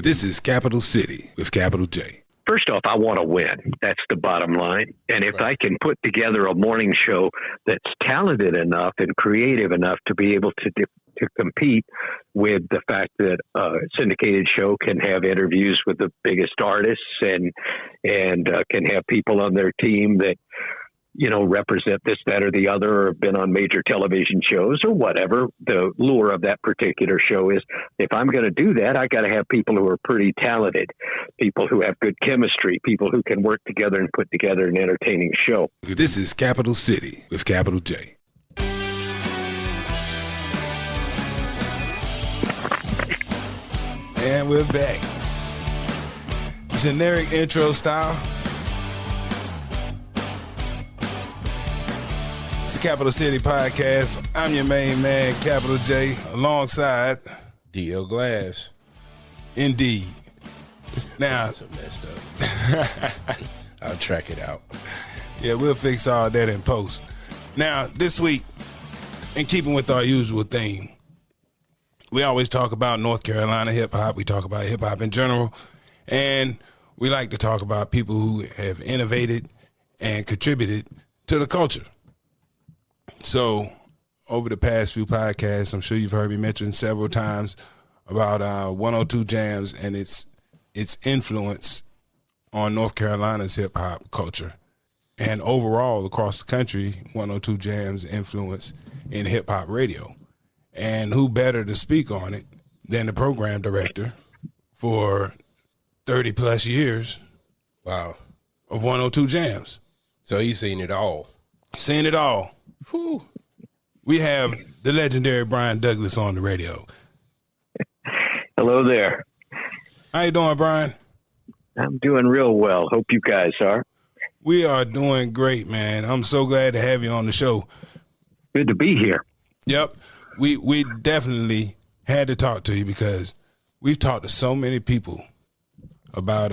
This is Capital City with Capital J. First off, I want to win. That's the bottom line. And if I can put together a morning show that's talented enough and creative enough to be able to compete with the fact that a syndicated show can have interviews with the biggest artists and can have people on their team that, you know, represent this, that, or the other, or have been on major television shows or whatever the lure of that particular show is. If I'm going to do that, I got to have people who are pretty talented, people who have good chemistry, people who can work together and put together an entertaining show. This is Capital City with Capital J. And we're back. Generic intro style. It's the Capital City Podcast. I'm your main man, Capital J, alongside DL Glass. Indeed. Now, that's messed up. I'll track it out. Yeah, we'll fix all that in post. Now, this week, in keeping with our usual theme, we always talk about North Carolina hip-hop. We talk about hip-hop in general. And we like to talk about people who have innovated and contributed to the culture. So, over the past few podcasts, I'm sure you've heard me mention several times about 102 Jams and its influence on North Carolina's hip-hop culture. And overall, across the country, 102 Jams' influence in hip-hop radio. And who better to speak on it than the program director for 30-plus years. Wow. Of 102 Jams. So he's seen it all. Seen it all. Whew. We have the legendary Brian Douglas on the radio. Hello there. How you doing, Brian? I'm doing real well. Hope you guys are. We are doing great, man. I'm so glad to have you on the show. Good to be here. Yep. We definitely had to talk to you because we've talked to so many people about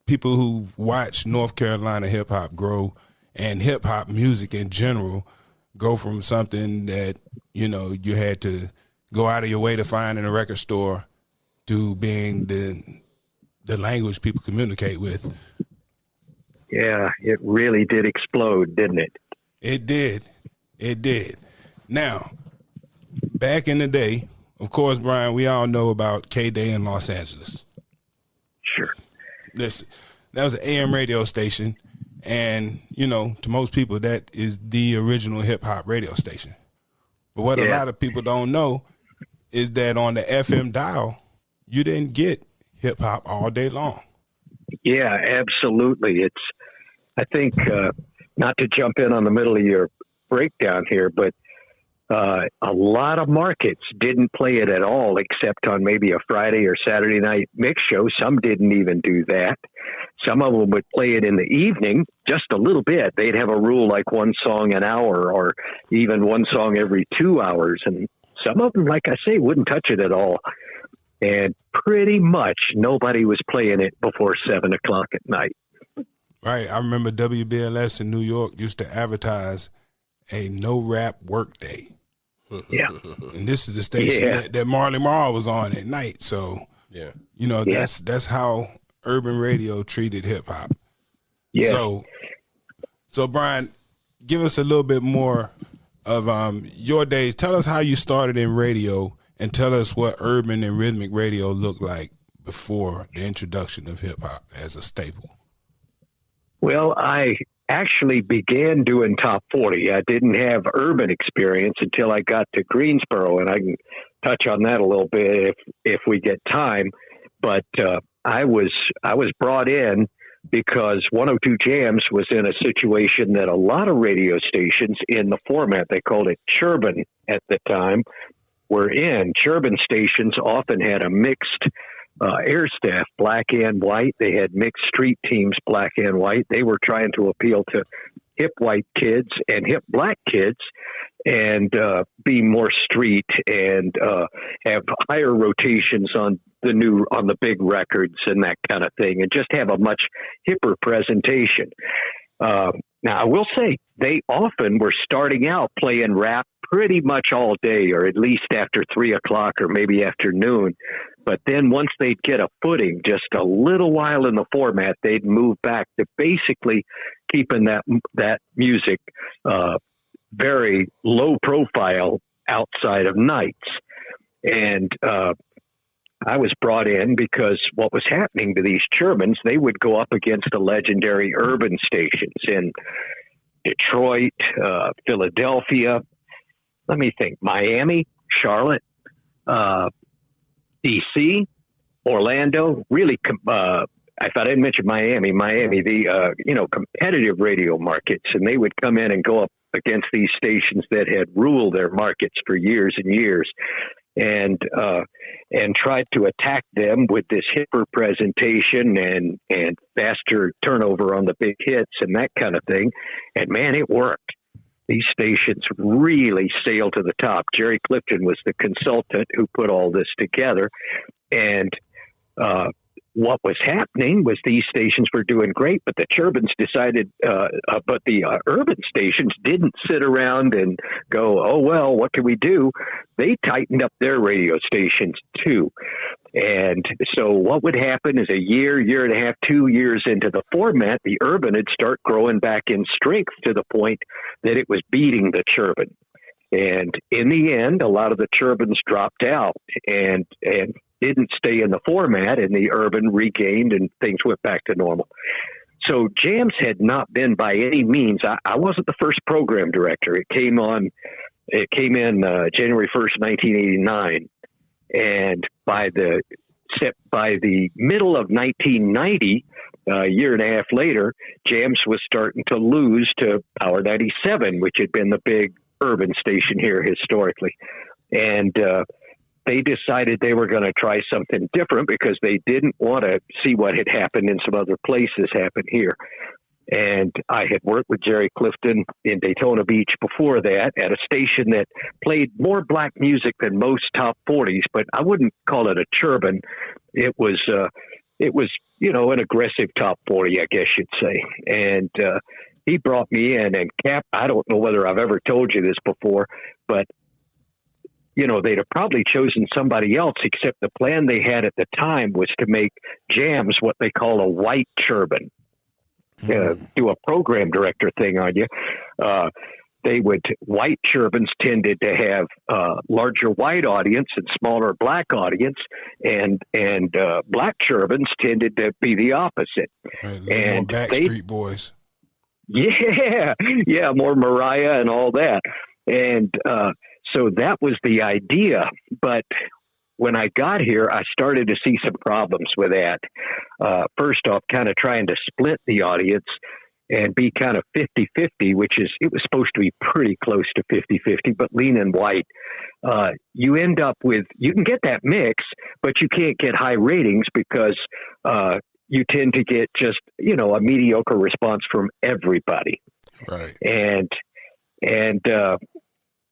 people who watch North Carolina hip-hop grow and hip-hop music in general go from something that, you know, you had to go out of your way to find in a record store to being the language people communicate with. Yeah, it really did explode, didn't it? It did. It did. Now, back in the day, of course, Brian, we all know about K-Day in Los Angeles. Sure. That was an AM radio station. And, you know, to most people, that is the original hip-hop radio station. But what a lot of people don't know is that on the FM dial, you didn't get hip-hop all day long. Yeah, absolutely. I think, not to jump in on the middle of your breakdown here, but a lot of markets didn't play it at all except on maybe a Friday or Saturday night mix show. Some didn't even do that. Some of them would play it in the evening, just a little bit. They'd have a rule like one song an hour or even one song every 2 hours. And some of them, like I say, wouldn't touch it at all. And pretty much nobody was playing it before 7 o'clock at night. Right. I remember WBLS in New York used to advertise a no-rap work day. Yeah. And this is the station that Marley Marl was on at night. So, you know, that's how urban radio treated hip-hop. Yeah. So Brian, give us a little bit more of your days. Tell us how you started in radio and tell us what urban and rhythmic radio looked like before the introduction of hip-hop as a staple. Well, I actually began doing top 40. I didn't have urban experience until I got to Greensboro, and I can touch on that a little bit if we get time. But I was brought in because 102 Jams was in a situation that a lot of radio stations in the format, they called it Churban at the time, were in. Churban stations often had a mixed air staff, black and white. They had mixed street teams, black and white. They were trying to appeal to hip white kids and hip black kids and be more street and have higher rotations on the big records and that kind of thing, and just have a much hipper presentation. Now, I will say they often were starting out playing rap pretty much all day, or at least after 3 o'clock or maybe afternoon. But then once they'd get a footing, just a little while in the format, they'd move back to basically keeping that music very low profile outside of nights. And I was brought in because what was happening to these Turbans, they would go up against the legendary urban stations in Detroit, Philadelphia, let me think, Miami, Charlotte, DC, Orlando, really, if I didn't mention Miami, the, competitive radio markets. And they would come in and go up against these stations that had ruled their markets for years and years, and tried to attack them with this hipper presentation and faster turnover on the big hits and that kind of thing. And man, it worked. These stations really sailed to the top. Jerry Clifton was the consultant who put all this together. And what was happening was these stations were doing great, but the Turbans decided, but the urban stations didn't sit around and go, oh, well, what can we do? They tightened up their radio stations too. And so what would happen is a year and a half, 2 years into the format, the urban would start growing back in strength to the point that it was beating the Turbine. And in the end, a lot of the Turbines dropped out and didn't stay in the format, and the urban regained and things went back to normal. So Jams had not been by any means, I wasn't the first program director. It came in January 1st, 1989. And by the middle of 1990, a year and a half later, Jams was starting to lose to Power 97, which had been the big urban station here historically. And they decided they were going to try something different because they didn't want to see what had happened in some other places happen here. And I had worked with Jerry Clifton in Daytona Beach before that at a station that played more black music than most top 40s, but I wouldn't call it a Turbine. It was, an aggressive top 40, I guess you'd say. And he brought me in, and Cap, I don't know whether I've ever told you this before, but they'd have probably chosen somebody else, except the plan they had at the time was to make Jams what they call a white Turbine. Do a program director thing on you. White Turbines tended to have larger white audience and smaller black audience, and black Turbines tended to be the opposite. Right, and more Backstreet Boys. Yeah, more Mariah and all that. And so that was the idea. But when I got here, I started to see some problems with that. First off, kind of trying to split the audience and be kind of 50-50, it was supposed to be pretty close to 50-50, but leaning white. You end up with, you can get that mix, but you can't get high ratings because you tend to get just, a mediocre response from everybody. Right. And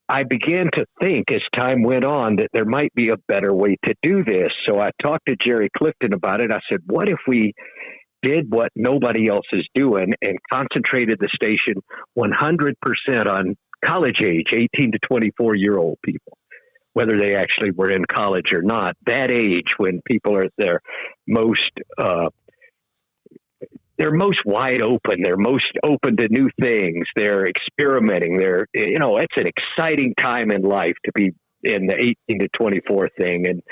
I began to think as time went on that there might be a better way to do this. So I talked to Jerry Clifton about it. I said, what if we did what nobody else is doing and concentrated the station 100% on college age, 18 to 24-year-old people, whether they actually were in college or not, that age when people are at their most they're most wide open. They're most open to new things. They're experimenting. It's an exciting time in life to be in the 18 to 24 thing. And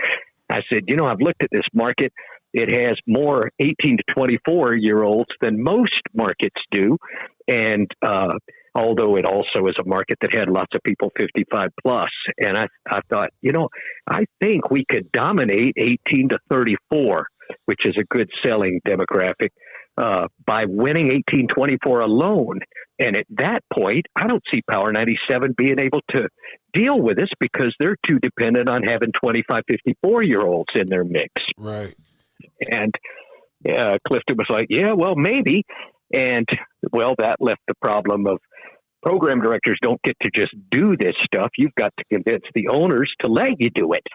I said, I've looked at this market. It has more 18 to 24-year-olds than most markets do. And although it also is a market that had lots of people 55 plus. And I thought, I think we could dominate 18 to 34, which is a good selling demographic, by winning 1824 alone. And at that point, I don't see Power 97 being able to deal with this because they're too dependent on having 25, 54-year-olds in their mix. Right. And Clifton was like, yeah, well, maybe. And, that left the problem of program directors don't get to just do this stuff. You've got to convince the owners to let you do it.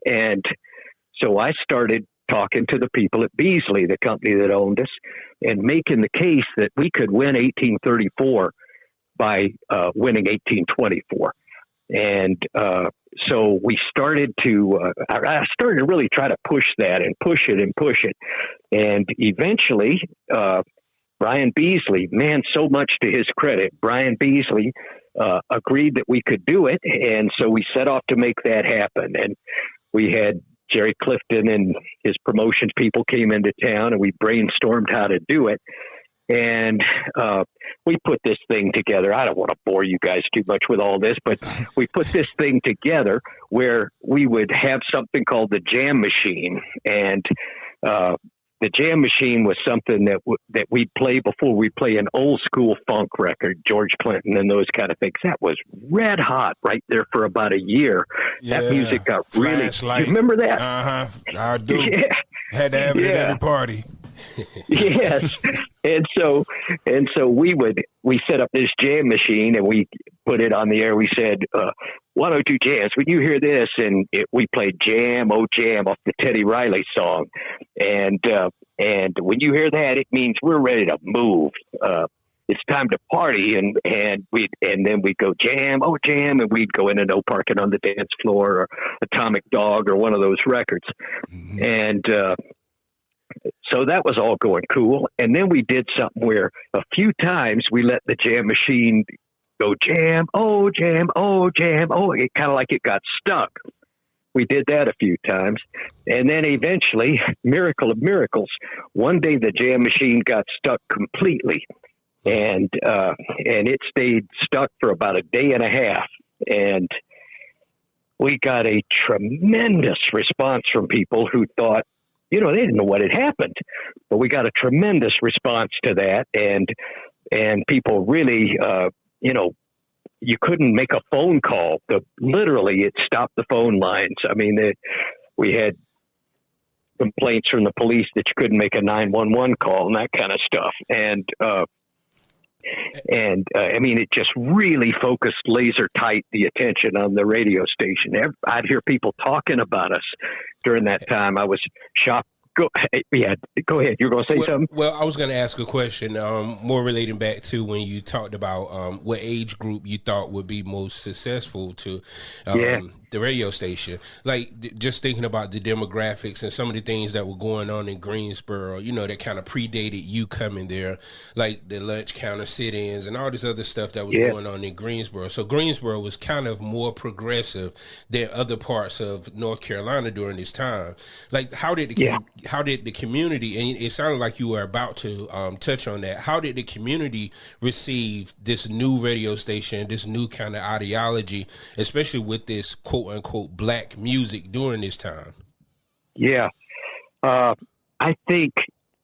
And so I started talking to the people at Beasley, the company that owned us, and making the case that we could win 1834 by winning 1824. And so we started to, I started to really try to push that and push it and push it. And eventually, Brian Beasley, man, so much to his credit, Brian Beasley agreed that we could do it. And so we set off to make that happen. And we had Jerry Clifton and his promotions people came into town, and we brainstormed how to do it. And we put this thing together. I don't want to bore you guys too much with all this, but we put this thing together where we would have something called the Jam Machine. And the Jam Machine was something that we'd play before we play an old school funk record, George Clinton and those kind of things. That was red hot right there for about a year. Yeah, that music got Flashlight. You remember that? I do. Yeah. Had to have it at every party. Yes. And so we set up this jam machine and we put it on the air. We said, 102 Jams, when you hear this, and we played Jam, Oh Jam off the Teddy Riley song. And when you hear that, it means we're ready to move. It's time to party. And then we'd go Jam, Oh Jam, and we'd go into No Parking on the Dance Floor or Atomic Dog or one of those records. Mm-hmm. And, so that was all going cool. And then we did something where a few times we let the jam machine go jam, oh, jam, oh, jam, oh. It kind of like it got stuck. We did that a few times. And then eventually, miracle of miracles, one day the jam machine got stuck completely. And it stayed stuck for about a day and a half. And we got a tremendous response from people who thought, they didn't know what had happened, but we got a tremendous response to that. And people really, you couldn't make a phone call. Literally, it stopped the phone lines. I mean, we had complaints from the police that you couldn't make a 911 call and that kind of stuff. And I mean, it just really focused laser tight the attention on the radio station. I'd hear people talking about us during that time. I was shocked. Go ahead. You're going to say something? Well, I was going to ask a question, more relating back to when you talked about what age group you thought would be most successful to the radio station. Like, just thinking about the demographics and some of the things that were going on in Greensboro, that kind of predated you coming there, like the lunch counter sit-ins and all this other stuff that was going on in Greensboro. So Greensboro was kind of more progressive than other parts of North Carolina during this time. Like, how did the community, and it sounded like you were about to touch on that, how did the community receive this new radio station, this new kind of ideology, especially with this quote-unquote black music during this time? Yeah. I think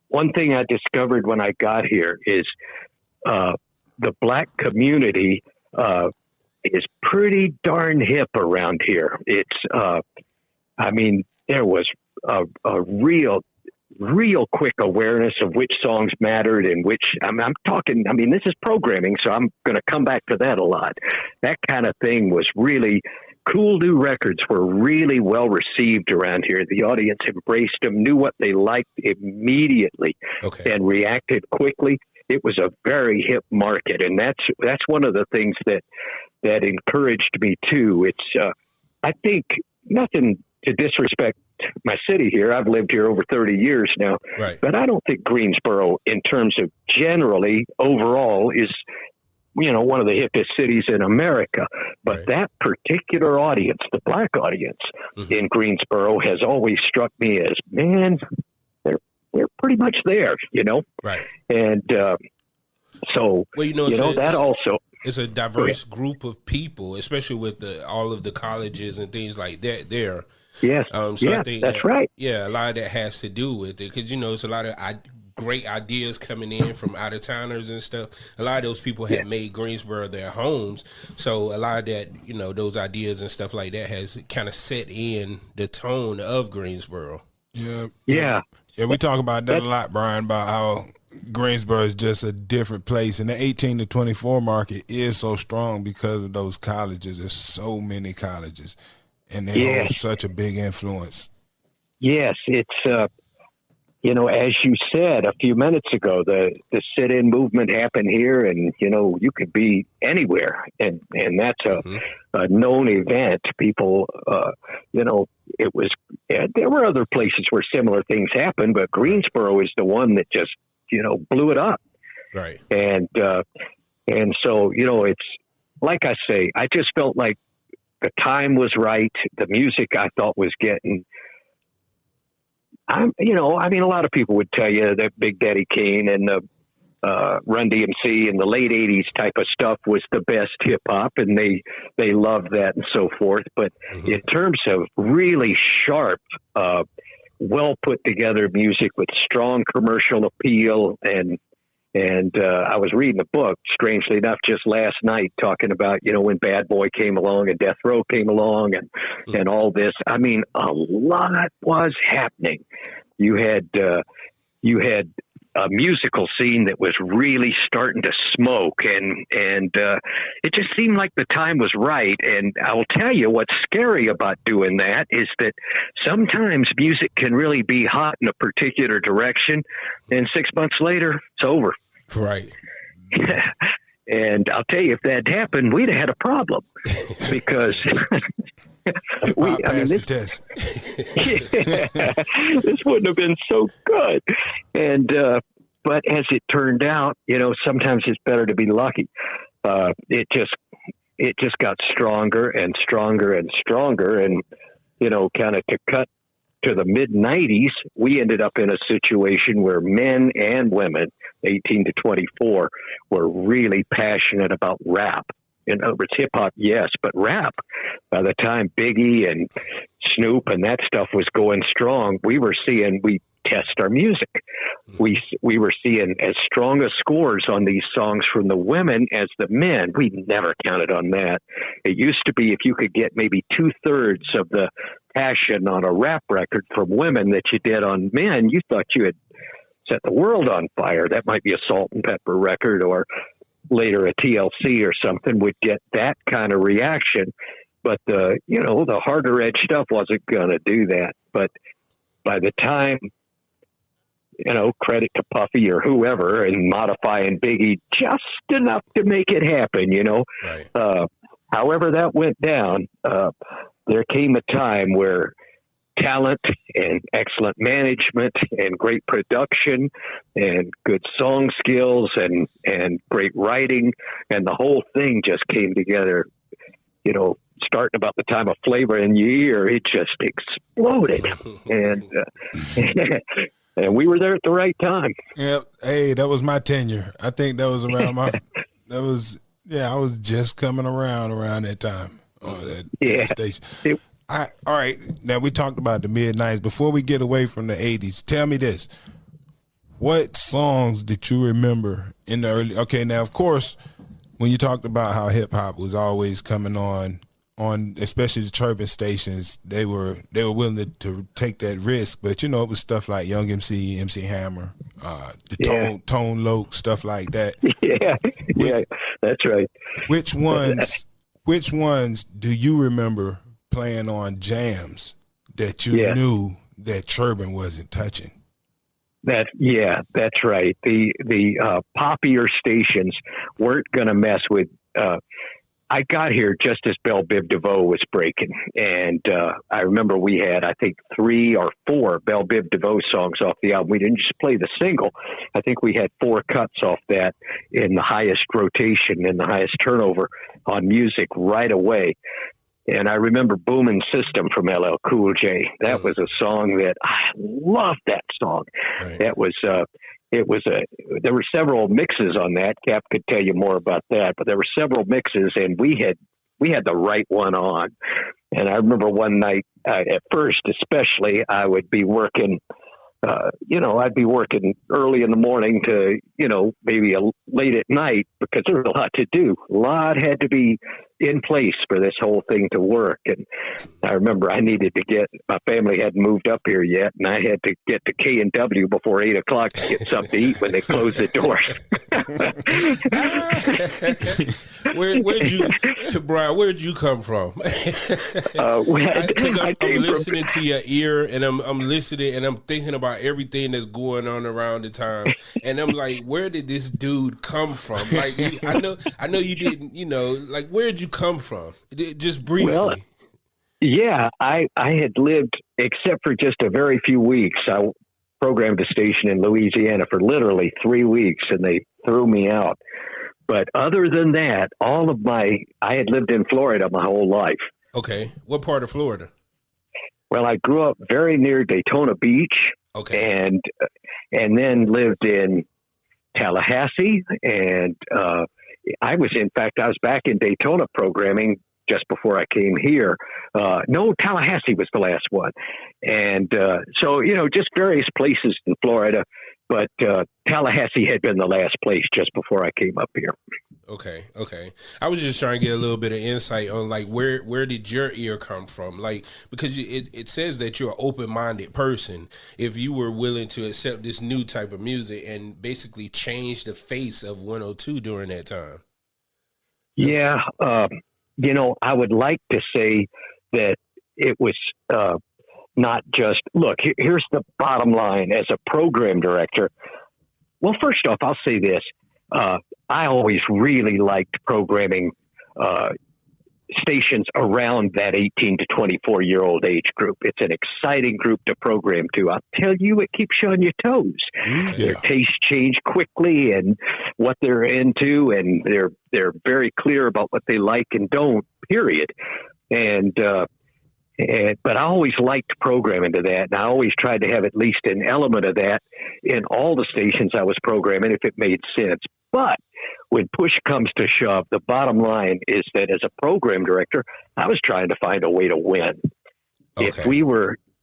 one thing I discovered when I got here is the black community is pretty darn hip around here. It's, there was a real quick awareness of which songs mattered and which I'm talking. I mean, this is programming, so I'm going to come back to that a lot. That kind of thing was really cool. New records were really well received around here. The audience embraced them, knew what they liked immediately, and reacted quickly. It was a very hip market, and that's one of the things that encouraged me too. It's I think nothing to disrespect my city here. I've lived here over 30 years now, right. But I don't think Greensboro, in terms of generally overall, is one of the hippest cities in America. But that particular audience, the black audience in Greensboro, has always struck me as, man, they're pretty much there, Right. And so, that also. It's a diverse group of people, especially with all of the colleges and things like that there. Yes. I think that's right. Yeah, a lot of that has to do with it because, it's a lot of great ideas coming in from out-of-towners and stuff. A lot of those people have made Greensboro their homes. So a lot of that, those ideas and stuff like that has kind of set in the tone of Greensboro. Yeah, we talk about that a lot, Brian, about how Greensboro is just a different place. And the 18 to 24 market is so strong because of those colleges. There's so many colleges, and they hold such a big influence. Yes, it's as you said a few minutes ago, the sit-in movement happened here, and you could be anywhere, and that's a known event. People, it was. There were other places where similar things happened, but Greensboro is the one that just blew it up. Right. And so it's like I say, I just felt like the time was right. The music I thought was getting. A lot of people would tell you that Big Daddy Kane and the Run DMC and the late '80s type of stuff was the best hip hop, and they loved that and so forth. But in terms of really sharp, well put together music with strong commercial appeal, and I was reading a book, strangely enough, just last night, talking about when Bad Boy came along and Death Row came along and all this. I mean, a lot was happening. You had a musical scene that was really starting to smoke, and it just seemed like the time was right. And I'll tell you what's scary about doing that is that sometimes music can really be hot in a particular direction, and 6 months later, it's over. Right. And I'll tell you, if that happened, we'd have had a problem because this test. This wouldn't have been so good. And but as it turned out, sometimes it's better to be lucky. It just got stronger and stronger and stronger, and kind of to cut to the mid 90s, we ended up in a situation where men and women, 18 to 24, were really passionate about rap. In other words, hip hop, yes, but rap. By the time Biggie and Snoop and that stuff was going strong, we test our music. We were seeing as strong a scores on these songs from the women as the men. We never counted on that. It used to be if you could get maybe 2/3 of the passion on a rap record from women that you did on men, you thought you had set the world on fire. That might be a Salt and Pepper record, or later a TLC or something would get that kind of reaction. But the harder edge stuff wasn't going to do that. But by the time, credit to Puffy or whoever, and modifying Biggie just enough to make it happen, Right. However that went down, there came a time where talent and excellent management and great production and good song skills and great writing and the whole thing just came together, starting about the time of Flavor in Your Ear, it just exploded. And and we were there at the right time. Yep. Hey, that was my tenure. I think that was around I was just coming around that time on that station. All right. Now, we talked about the mid-90s. Before we get away from the 80s, tell me this. What songs did you remember in the early... Okay, now, of course, when you talked about how hip-hop was always coming on especially the chirping stations, they were willing to take that risk. But, it was stuff like Young MC, MC Hammer, Tone Loc, stuff like that. Yeah, that's right. Which ones do you remember playing on jams that you knew that Churban wasn't touching? That's right. The poppier stations weren't going to mess with. I got here just as Belle Biv DeVoe was breaking, and I remember we had, I think, 3 or 4 Belle Biv DeVoe songs off the album. We didn't just play the single. I think we had 4 cuts off that in the highest rotation and the highest turnover on music right away. And I remember Boomin' System from LL Cool J. That was a song that I loved. That song. Right. That was there were several mixes on that. Cap could tell you more about that, but there were several mixes, and we had the right one on. And I remember one night, at first especially, I would be working. I'd be working early in the morning to, maybe late at night because there was a lot to do. A lot had to be in place for this whole thing to work. And I remember I needed to my family hadn't moved up here yet, and I had to get to K&W before 8 o'clock to get something to eat when they closed the doors. Where'd you come from? Because I'm listening to your ear, and I'm listening, and I'm thinking about everything that's going on around the time, and I'm like, where did this dude come from? Like, I know you didn't, like, where'd you come from? Just briefly. Well, yeah, I had lived, except for just a very few weeks. I programmed a station in Louisiana for literally 3 weeks, and they threw me out. But other than that, I had lived in Florida my whole life. Okay. What part of Florida? Well, I grew up very near Daytona Beach. Okay. And then lived in Tallahassee. And I was back in Daytona programming just before I came here. No, Tallahassee was the last one. And so, just various places in Florida. But Tallahassee had been the last place just before I came up here. Okay. I was just trying to get a little bit of insight on, like, where did your ear come from? Like, because it says that you're an open-minded person. If you were willing to accept this new type of music and basically change the face of 102 during that time. Yeah. I would like to say that it was not just, look, here's the bottom line as a program director. Well, first off, I'll say this. I always really liked programming stations around that 18 to 24-year-old age group. It's an exciting group to program to. I'll tell you, it keeps you on your toes. Yeah. Their tastes change quickly and what they're into, and they're very clear about what they like and don't, period. But I always liked programming to that, and I always tried to have at least an element of that in all the stations I was programming if it made sense. But when push comes to shove, the bottom line is that as a program director, I was trying to find a way to win. Okay.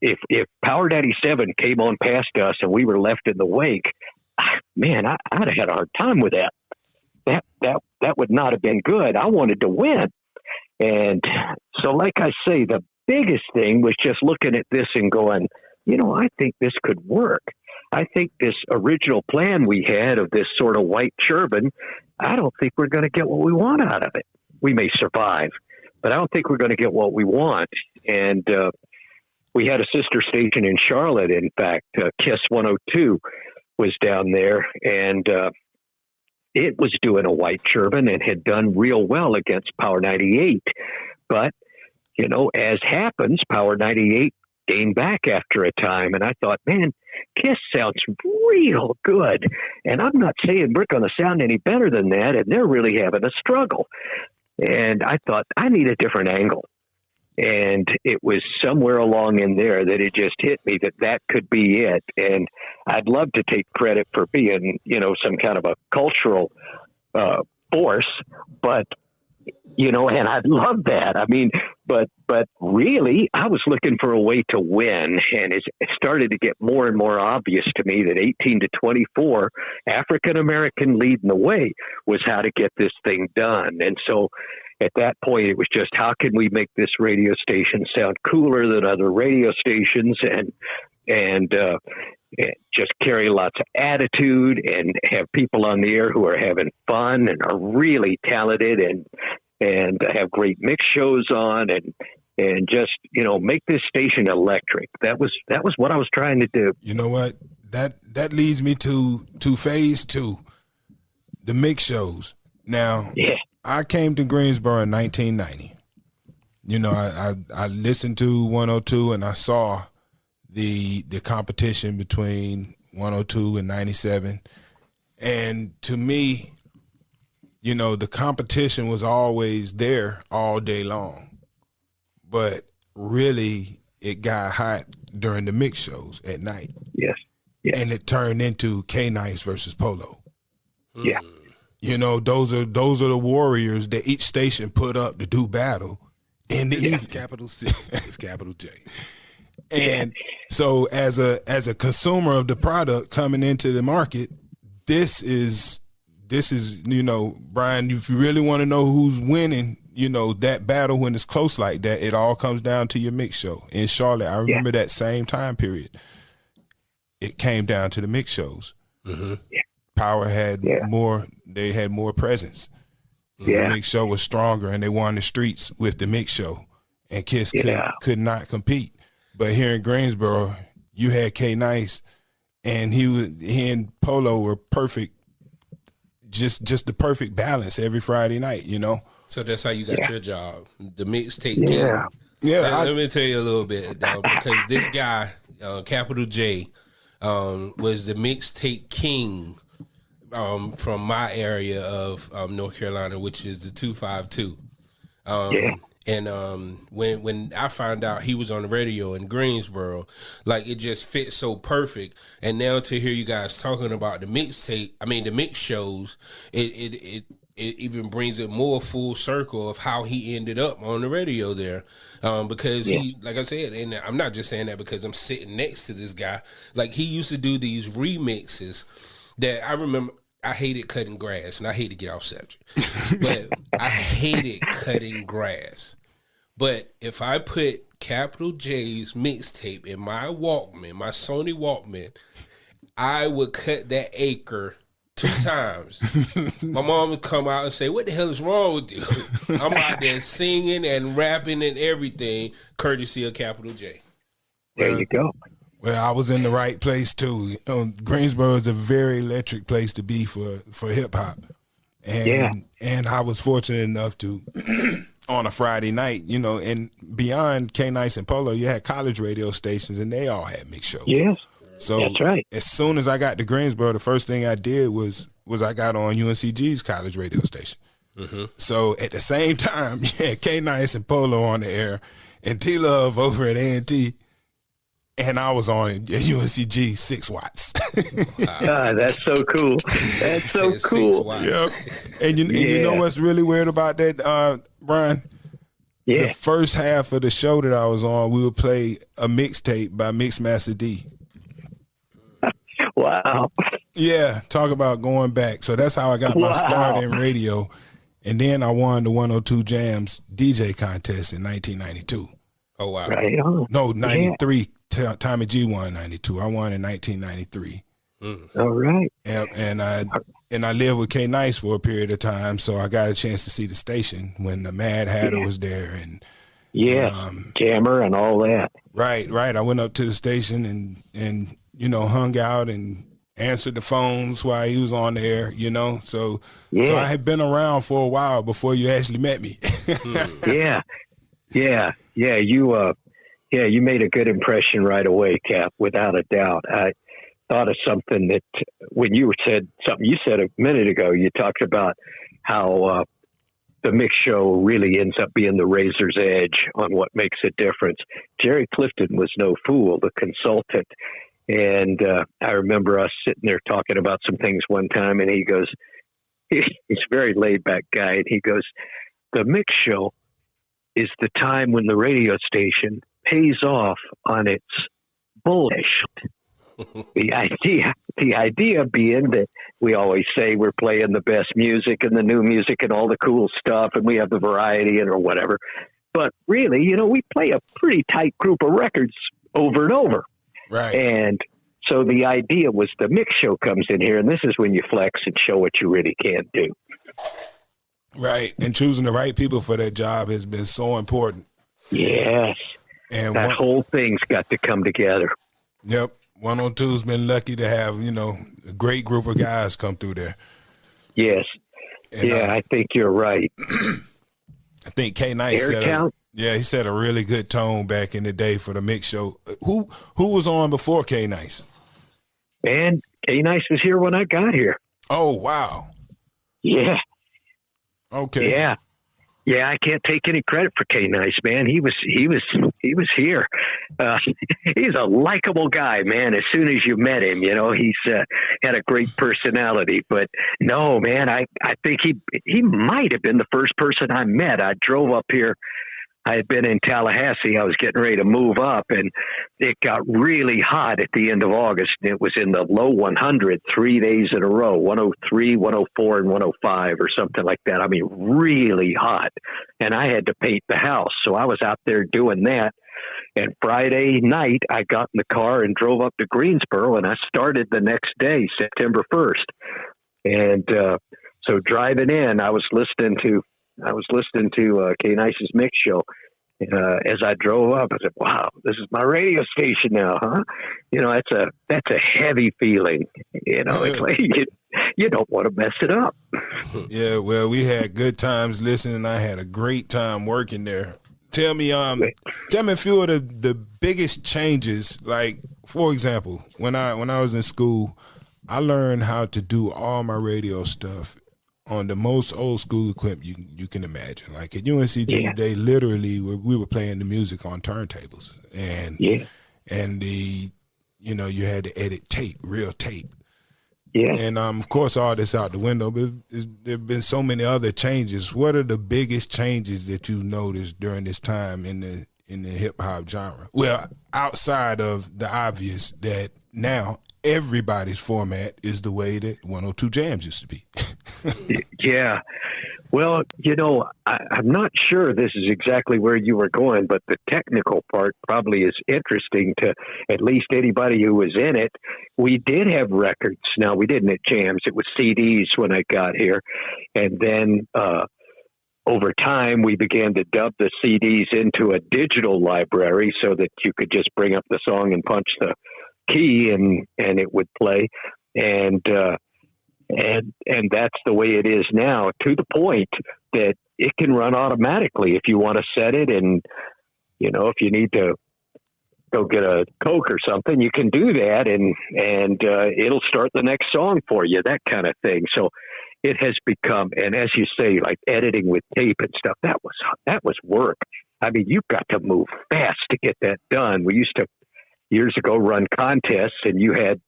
If Power 97 came on past us and we were left in the wake, man, I'd have had a hard time with that. That would not have been good. I wanted to win. And so, like I say, the biggest thing was just looking at this and going, I think this could work. I think this original plan we had of this sort of white turban, I don't think we're going to get what we want out of it. We may survive, but I don't think we're going to get what we want. And we had a sister station in Charlotte, in fact, KISS 102 was down there, and it was doing a white turban and had done real well against Power 98. But, as happens, Power 98 gained back after a time. And I thought, man, KISS sounds real good. And I'm not saying we're going to sound any better than that. And they're really having a struggle. And I thought, I need a different angle. And it was somewhere along in there that it just hit me that could be it. And I'd love to take credit for being, some kind of a cultural force, but and I'd love that. I mean, but really, I was looking for a way to win, and it started to get more and more obvious to me that 18 to 24, African American leading the way was how to get this thing done. And so at that point, it was just, how can we make this radio station sound cooler than other radio stations and just carry lots of attitude and have people on the air who are having fun and are really talented and have great mix shows on and just, make this station electric. That was what I was trying to do. You know what? That leads me to phase two, the mix shows. Now, yeah. I came to Greensboro in 1990. I listened to 102 and I saw the competition between 102 and 97. And to me, the competition was always there all day long. But really, it got hot during the mix shows at night. Yes. And it turned into K-Nice versus Polo. Yeah. Those are the warriors that each station put up to do battle in the evening. Capital C with capital J. And so as a consumer of the product coming into the market, this is this is, Brian, if you really want to know who's winning, that battle when it's close like that, it all comes down to your mix show. In Charlotte, I remember that same time period. It came down to the mix shows. Mm-hmm. Power had more, they had more presence. The mix show was stronger, and they won the streets with the mix show. And Kiss could not compete. But here in Greensboro, you had K-Nice, and he and Polo were perfect, just the perfect balance every Friday night, So that's how you got your job, the mixtape king. Yeah. Let me tell you a little bit, though, because this guy, Capital J, was the mixtape king from my area of North Carolina, which is the 252. And when I found out he was on the radio in Greensboro, like, it just fit so perfect. And now to hear you guys talking about the mixtape, the mix shows, it even brings it more full circle of how he ended up on the radio there. Because he, like I said, and I'm not just saying that because I'm sitting next to this guy, like, he used to do these remixes that I remember. I hated cutting grass, and I hate to get off subject, but I hated cutting grass. But if I put Capital J's mixtape in my Walkman, my Sony Walkman, I would cut that acre 2 times. My mom would come out and say, "What the hell is wrong with you?" I'm out there singing and rapping and everything, courtesy of Capital J. There you go. Well, I was in the right place too. Greensboro is a very electric place to be for hip hop, and I was fortunate enough to on a Friday night, and beyond K-Nice and Polo, you had college radio stations, and they all had mix shows. Yes, so that's right. As soon as I got to Greensboro, the first thing I did was I got on UNCG's college radio station. Mm-hmm. So at the same time, you had K-Nice and Polo on the air, and T-Love over at A&T. And I was on UNCG 6 watts. Wow. That's so cool. That's so cool. Yep. And you know what's really weird about that, Brian? Yeah. The first half of the show that I was on, we would play a mixtape by Mixmaster D. Wow. Yeah, talk about going back. So that's how I got my start in radio. And then I won the 102 Jams DJ contest in 1992. Oh, wow. Right on. No, 93. Yeah. Tommy G won 92. I won in 1993. All right. And I lived with K-Nice for a period of time, so I got a chance to see the station when the Mad Hatter was there, and Jammer and all that. Right. I went up to the station and hung out and answered the phones while he was on the air. So I had been around for a while before you actually met me. You made a good impression right away, Cap, without a doubt. I thought of something that when you said something you said a minute ago, you talked about how the mix show really ends up being the razor's edge on what makes a difference. Jerry Clifton was no fool, the consultant. And I remember us sitting there talking about some things one time, and he goes, he's a very laid back guy, and he goes, the mix show is the time when the radio station pays off on its bullish. The idea being that we always say we're playing the best music and the new music and all the cool stuff, and we have the variety and or whatever. But really, we play a pretty tight group of records over and over. Right. And so the idea was the mix show comes in here, and this is when you flex and show what you really can do. Right. And choosing the right people for that job has been so important. Yes. And that whole thing's got to come together. Yep. 102's been lucky to have, a great group of guys come through there. Yes. And I think you're right. I think K-Nice he set a really good tone back in the day for the mix show. Who was on before K-Nice? Man, K-Nice was here when I got here. Oh, wow. Yeah. Okay. Yeah, I can't take any credit for K-Nice, man. He was here. He's a likable guy, man. As soon as you met him, he's had a great personality. But no, man, I think he might have been the first person I met. I drove up here I had been in Tallahassee. I was getting ready to move up, and it got really hot at the end of August. It was in the low 100 3 days in a row, 103, 104, and 105 or something like that. I mean, really hot. And I had to paint the house. So I was out there doing that. And Friday night, I got in the car and drove up to Greensboro, and I started the next day, September 1st. And so driving in, I was listening to K-Nice's Mix Show. As I drove up, I said, "Wow, this is my radio station now, huh?" You know, that's a heavy feeling. You know, it's like you don't want to mess it up. Yeah, well, we had good times listening. I had a great time working there. Tell me a few of the biggest changes. Like, for example, when I was in school, I learned how to do all my radio stuff on the most old school equipment you can imagine. Like at UNCG, they literally we were playing the music on turntables, and you had to edit tape, real tape. Yeah. And of course, all this out the window, but there have been so many other changes. What are the biggest changes that you noticed during this time in the hip hop genre? Well, outside of the obvious that now everybody's format is the way that 102 Jams used to be. Yeah. Well, you know, I'm not sure this is exactly where you were going, but the technical part probably is interesting to at least anybody who was in it. We did have records. Now, we didn't at Jams. It was CDs when I got here. And then over time, we began to dub the CDs into a digital library so that you could just bring up the song and punch the key and it would play. And that's the way it is now, to the point that it can run automatically if you want to set it. And, you know, if you need to go get a Coke or something, you can do that and it'll start the next song for you, that kind of thing. So it has become, and as you say, like editing with tape and stuff, that was work. I mean, you've got to move fast to get that done. We used to, years ago, run contests, and you had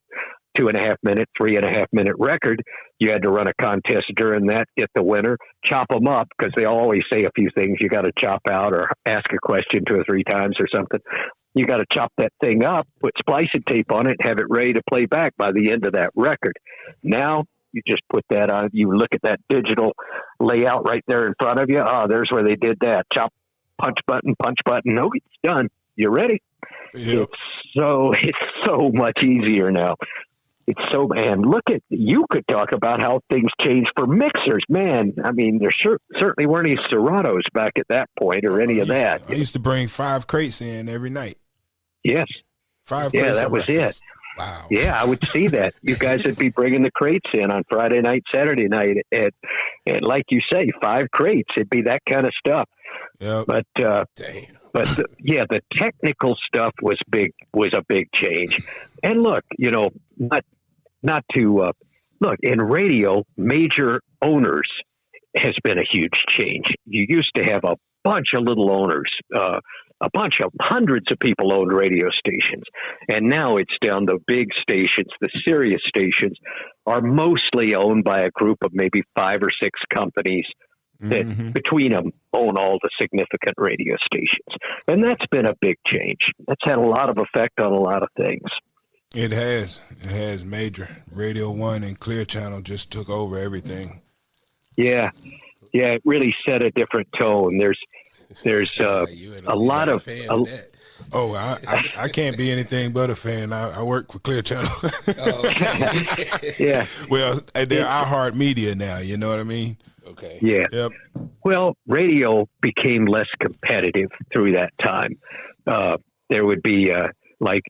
2.5 minute, 3.5 minute record. You had to run a contest during that, get the winner, chop them up, because they always say a few things you got to chop out or ask a question 2 or 3 times or something. You got to chop that thing up, put splicing tape on it, have it ready to play back by the end of that record. Now you just put that on, you look at that digital layout right there in front of you. Oh, there's where they did that. Chop, punch button. No, it's done. You're ready. Yep. It's so much easier now. It's so, and you could talk about how things changed for mixers, man. I mean, there certainly weren't any Seratos back at that point or any of that. I used to bring 5 crates in every night. Yes. 5 crates. Yeah, that was it. Wow. Yeah, I would see that. You guys would be bringing the crates in on Friday night, Saturday night. And like you say, 5 crates. It'd be that kind of stuff. Yep. But, damn. But the technical stuff was a big change. And look, you know, not to look in radio, major owners has been a huge change. You used to have a bunch of little owners, hundreds of people owned radio stations. And now it's down to big stations. The Sirius stations are mostly owned by a group of maybe 5 or 6 companies that between them own all the significant radio stations. And that's been a big change. That's had a lot of effect on a lot of things. It has major. Radio One and Clear Channel just took over everything. Yeah. It really set a different tone. There's a lot of I can't be anything but a fan. I work for Clear Channel. Yeah. Well, they're iHeartMedia now. You know what I mean? Okay. Yeah. Yep. Well, radio became less competitive through that time. There would be like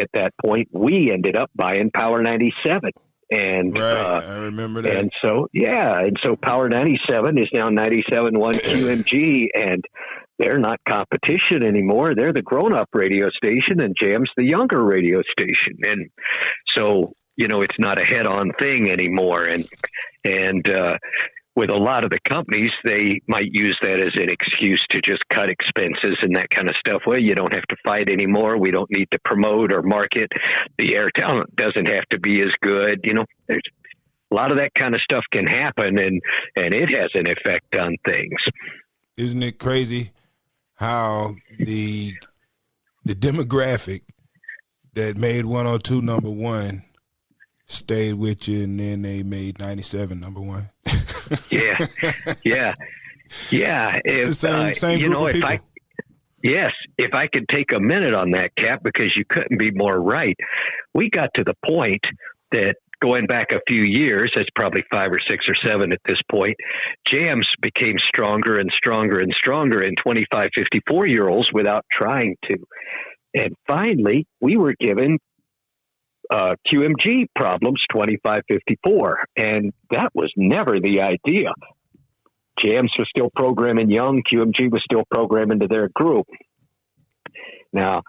at that point, we ended up buying Power 97. And right, I remember that. And so Power 97 is now 97.1 QMG, and they're not competition anymore. They're the grown-up radio station, and Jam's the younger radio station. And so, you know, it's not a head-on thing anymore. And with a lot of the companies, they might use that as an excuse to just cut expenses and that kind of stuff. Well, you don't have to fight anymore. We don't need to promote or market. The air talent doesn't have to be as good. You know, there's a lot of that kind of stuff can happen, and it has an effect on things. Isn't it crazy how the demographic that made 102 number one stayed with you, and then they made 97 number one. Yeah. It's the same group of people. If I could take a minute on that, Cap, because you couldn't be more right. We got to the point that going back a few years, that's probably 5 or 6 or 7 at this point, jams became stronger and stronger and stronger in 25, 54-year-olds without trying to. And finally, we were given QMG problems 25, 54. And that was never the idea. Jams was still programming young. QMG was still programming to their group. Now,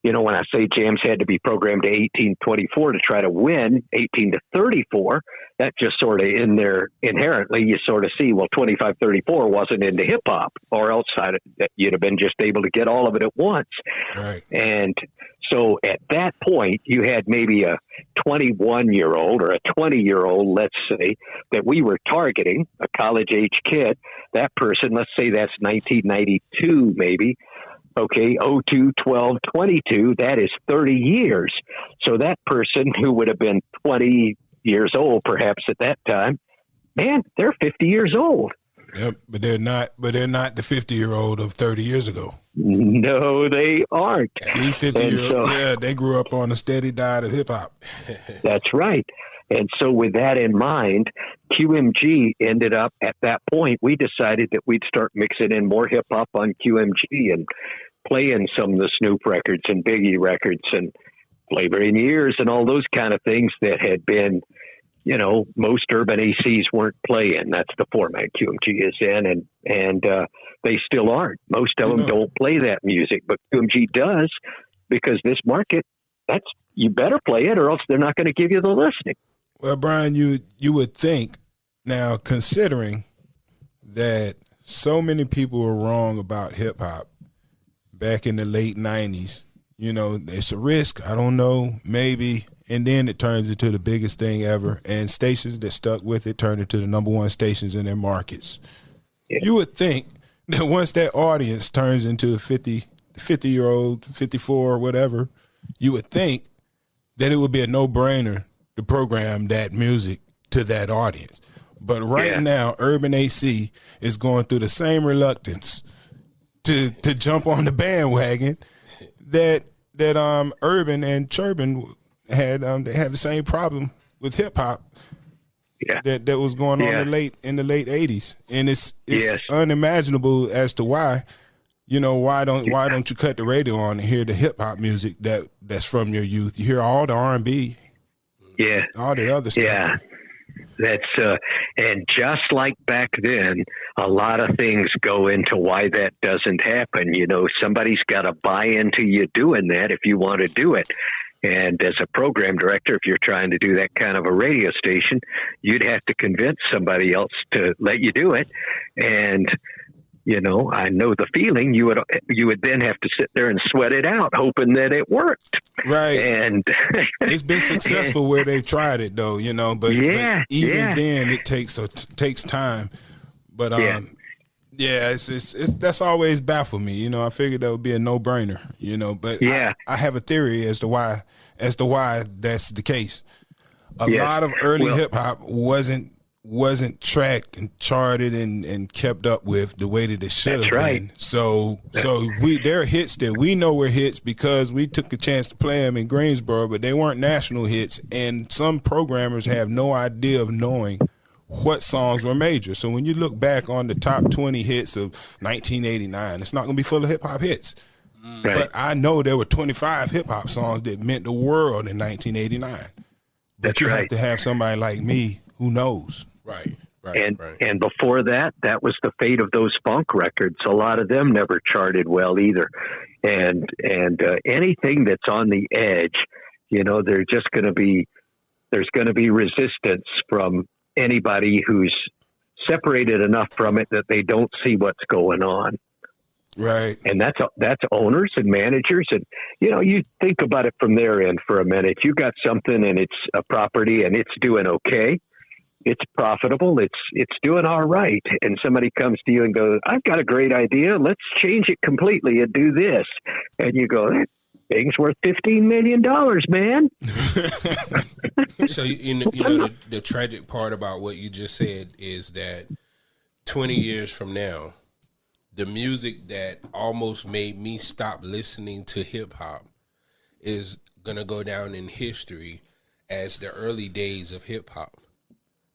when I say Jams had to be programmed to 1824 to try to win 18 to 34, that just sort of in there inherently, you sort of see, well, 25, 34 wasn't into hip hop, or else you'd have been just able to get all of it at once. Right. And so at that point, you had maybe a 21-year-old or a 20-year-old, let's say, that we were targeting, a college-age kid. That person, let's say that's 1992 maybe. Okay, 02, 12, 22, that is 30 years. So that person who would have been 20 years old perhaps at that time, man, they're 50 years old. Yep, but they're not the 50-year-old of 30 years ago. No, they aren't. These 50-year-olds, they grew up on a steady diet of hip-hop. That's right. And so with that in mind, QMG ended up at that point, we decided that we'd start mixing in more hip hop on QMG and playing some of the Snoop records and Biggie records and Flavor in Years and all those kind of things that had been, most urban ACs weren't playing. That's the format QMG is in, and they still aren't. Most of them don't play that music, but QMG does, because this market, you better play it or else they're not going to give you the listening. Well, Brian, you would think, now considering that so many people were wrong about hip hop back in the late 90s, it's a risk. I don't know, maybe. And then it turns into the biggest thing ever. And stations that stuck with it turned into the number one stations in their markets. Yeah. You would think that once that audience turns into a 50-year-old, 54, whatever, you would think that it would be a no-brainer to program that music to that audience. But right now, Urban AC is going through the same reluctance to jump on the bandwagon that Urban and Churban had. They had the same problem with hip hop that was going on in the late 80s, and it's unimaginable as to why. Why don't you cut the radio on and hear the hip hop music that's from your youth? You hear all the R&B. Yeah. All the other stuff. Yeah. That's, and just like back then, a lot of things go into why that doesn't happen. Somebody's got to buy into you doing that if you want to do it. And as a program director, if you're trying to do that kind of a radio station, you'd have to convince somebody else to let you do it. And, I know the feeling. You would then have to sit there and sweat it out, hoping that it worked. Right. And it's been successful where they've tried it, though. But even then, it takes time. But it's that's always baffled me. I figured that would be a no brainer. But I have a theory as to why that's the case. A lot of early hip hop wasn't tracked and charted and kept up with the way that it should have been. So there are hits that we know were hits because we took a chance to play them in Greensboro, but they weren't national hits. And some programmers have no idea of knowing what songs were major. So when you look back on the top 20 hits of 1989, it's not going to be full of hip hop hits. Right. But I know there were 25 hip hop songs that meant the world in 1989. But you have to have somebody like me who knows. Right. And before that was the fate of those funk records. A lot of them never charted well either. And anything that's on the edge, there's going to be resistance from anybody who's separated enough from it that they don't see what's going on. Right. And that's owners and managers. And, you think about it from their end for a minute. You got something and it's a property and it's doing okay. it's profitable, it's doing all right, and somebody comes to you and goes, I've got a great idea, let's change it completely and do this, and you go, that thing's worth $15 million, man. So you know the tragic part about what you just said is that 20 years from now, the music that almost made me stop listening to hip hop is gonna go down in history as the early days of hip hop,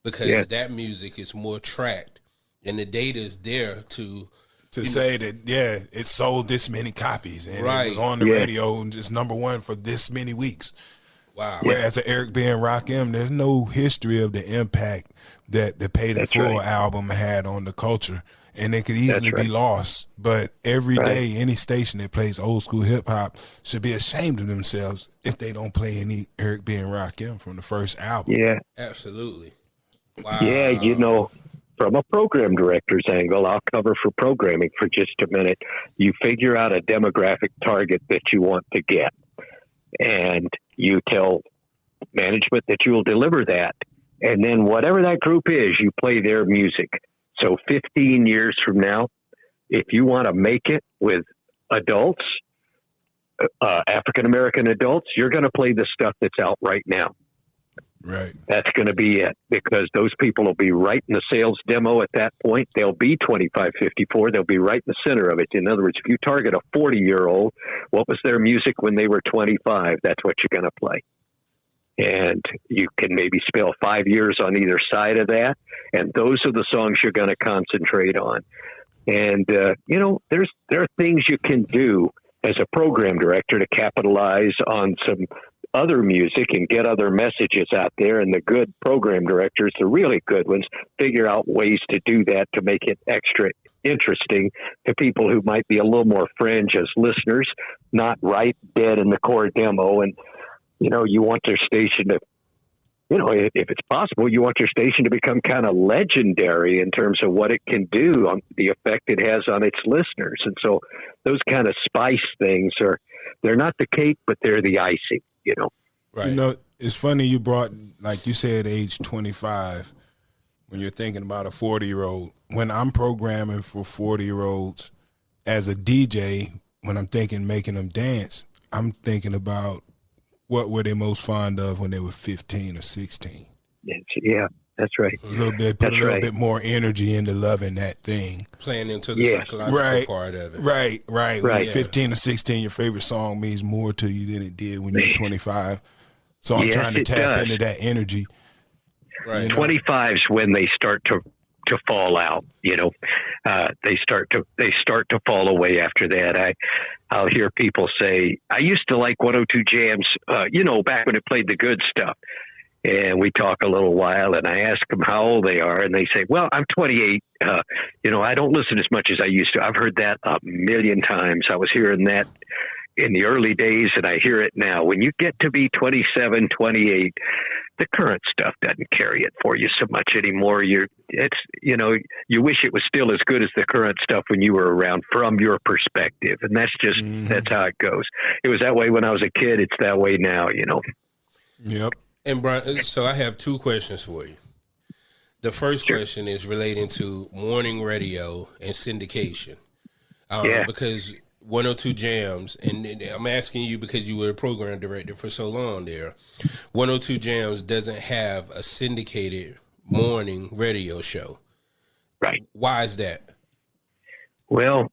because that music is more tracked and the data is there to say that, it sold this many copies and it was on the radio and just number one for this many weeks. Wow. Whereas Eric B. and Rakim, there's no history of the impact that the Paid in Full album had on the culture, and it could easily be lost. But every day, any station that plays old school hip hop should be ashamed of themselves if they don't play any Eric B. and Rakim from the first album. Yeah, absolutely. Wow. Yeah, you know, from a program director's angle, I'll cover for programming for just a minute. You figure out a demographic target that you want to get, and you tell management that you will deliver that. And then whatever that group is, you play their music. So 15 years from now, if you want to make it with adults, African-American adults, you're going to play the stuff that's out right now. Right. That's going to be it, because those people will be right in the sales demo at that point. They'll be 25, 54. They'll be right in the center of it. In other words, if you target a 40-year-old, what was their music when they were 25? That's what you're going to play. And you can maybe spell 5 years on either side of that. And those are the songs you're going to concentrate on. And, you know, there are things you can do as a program director to capitalize on some other music and get other messages out there. And the good program directors, the really good ones, figure out ways to do that to make it extra interesting to people who might be a little more fringe as listeners, not right dead in the core demo. And, you know, you want their station to, you know, if it's possible, you want your station to become kind of legendary in terms of what it can do, on the effect it has on its listeners. And so those kind of spice things they're not the cake, but they're the icing, you know. Right. You know, it's funny you brought, like you said, age 25, when you're thinking about a 40-year-old. When I'm programming for 40-year-olds as a DJ, when I'm thinking making them dance, I'm thinking about what were they most fond of when they were 15 or 16. Yeah, that's right. A little bit, put a little bit more energy into loving that thing. Playing into the psychological part of it. Right. When you're 15 or 16, your favorite song means more to you than it did when you were 25. So I'm trying to tap into that energy. Right. You know? 25's when they start to fall out, you know. They start to fall away after that. I'll hear people say, I used to like 102 Jams, you know, back when it played the good stuff. And we talk a little while, and I ask them how old they are, and they say, well, I'm 28. You know, I don't listen as much as I used to. I've heard that a million times. I was hearing that in the early days, and I hear it now. When you get to be 27, 28, the current stuff doesn't carry it for you so much anymore. You wish it was still as good as the current stuff when you were around from your perspective. And that's just, that's how it goes. It was that way when I was a kid. It's that way now, you know? Yep. And Brian, so I have two questions for you. The first question is relating to morning radio and syndication. Because 102 Jams, and I'm asking you because you were a program director for so long there, 102 Jams doesn't have a syndicated morning radio show. Right. Why is that? Well,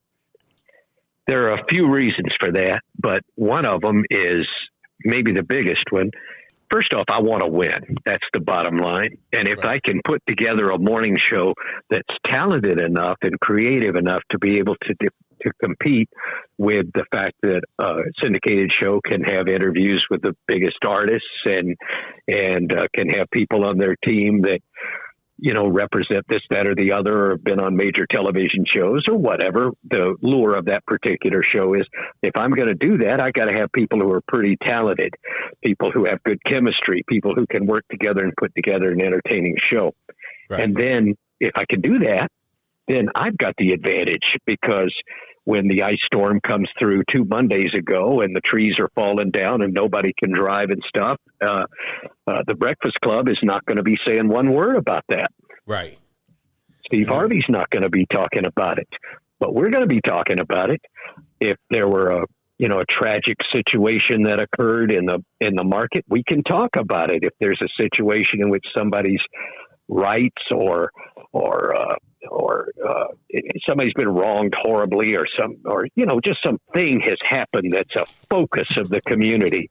there are a few reasons for that, but one of them is maybe the biggest one. First off, I want to win. That's the bottom line. And if I can put together a morning show that's talented enough and creative enough to be able to compete with the fact that a syndicated show can have interviews with the biggest artists and can have people on their team that, you know, represent this, that, or the other, or have been on major television shows or whatever the lure of that particular show is. If I'm going to do that, I got to have people who are pretty talented, people who have good chemistry, people who can work together and put together an entertaining show. Right. And then if I can do that, then I've got the advantage, because when the ice storm comes through 2 Mondays ago and the trees are falling down and nobody can drive and stuff, the Breakfast Club is not going to be saying one word about that. Right. Steve Harvey's not going to be talking about it, but we're going to be talking about it. If there were a tragic situation that occurred in the market, we can talk about it. If there's a situation in which somebody's rights or somebody's been wronged horribly or just something has happened that's a focus of the community,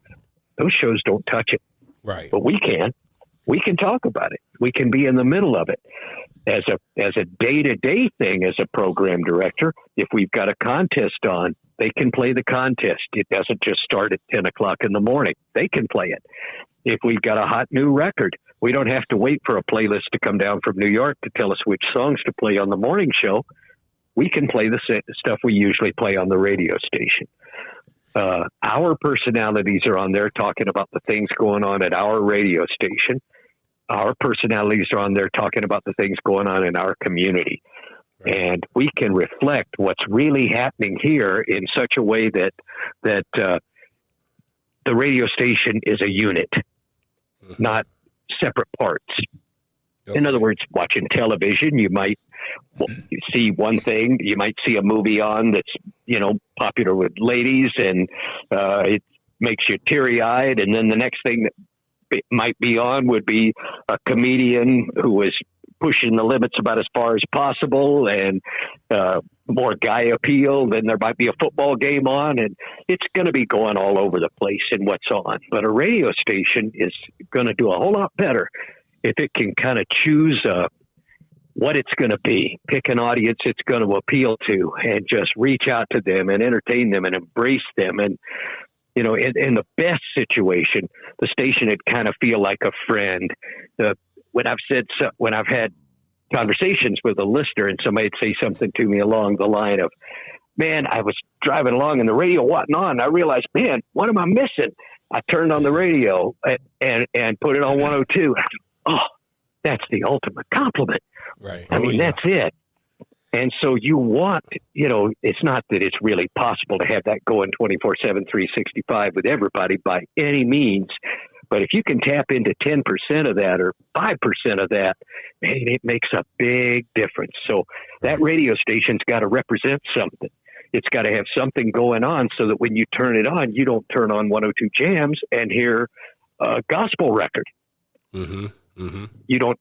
those shows don't touch it. Right. But we can talk about it. We can be in the middle of it. As a day-to-day thing, as a program director, if we've got a contest on, they can play the contest. It doesn't just start at 10 o'clock in the morning. They can play it. If we've got a hot new record, we don't have to wait for a playlist to come down from New York to tell us which songs to play on the morning show. We can play the stuff we usually play on the radio station. Our personalities are on there talking about the things going on at our radio station. Our personalities are on there talking about the things going on in our community. Right. And we can reflect what's really happening here in such a way that the radio station is a unit, not separate parts. Okay. In other words, watching television, you might see one thing. You might see a movie on that's, popular with ladies and it makes you teary-eyed. And then the next thing that might be on would be a comedian who is pushing the limits about as far as possible and more guy appeal. Then there might be a football game on, and it's going to be going all over the place in what's on. But a radio station is going to do a whole lot better if it can kind of choose what it's going to be, pick an audience it's going to appeal to, and just reach out to them and entertain them and embrace them. And in the best situation, the station would kind of feel like a friend. When I've had conversations with a listener and somebody'd say something to me along the line of, man, I was driving along and the radio wasn't on. I realized, man, what am I missing? I turned on the radio and put it on 102. Oh, that's the ultimate compliment. Right. I mean, that's it. And so you want, it's not that it's really possible to have that going 24/7, 365 with everybody by any means. But if you can tap into 10% of that or 5% of that, man, it makes a big difference. So that radio station's got to represent something. It's got to have something going on so that when you turn it on, you don't turn on 102 Jams and hear a gospel record. Mm-hmm. Mm-hmm. You don't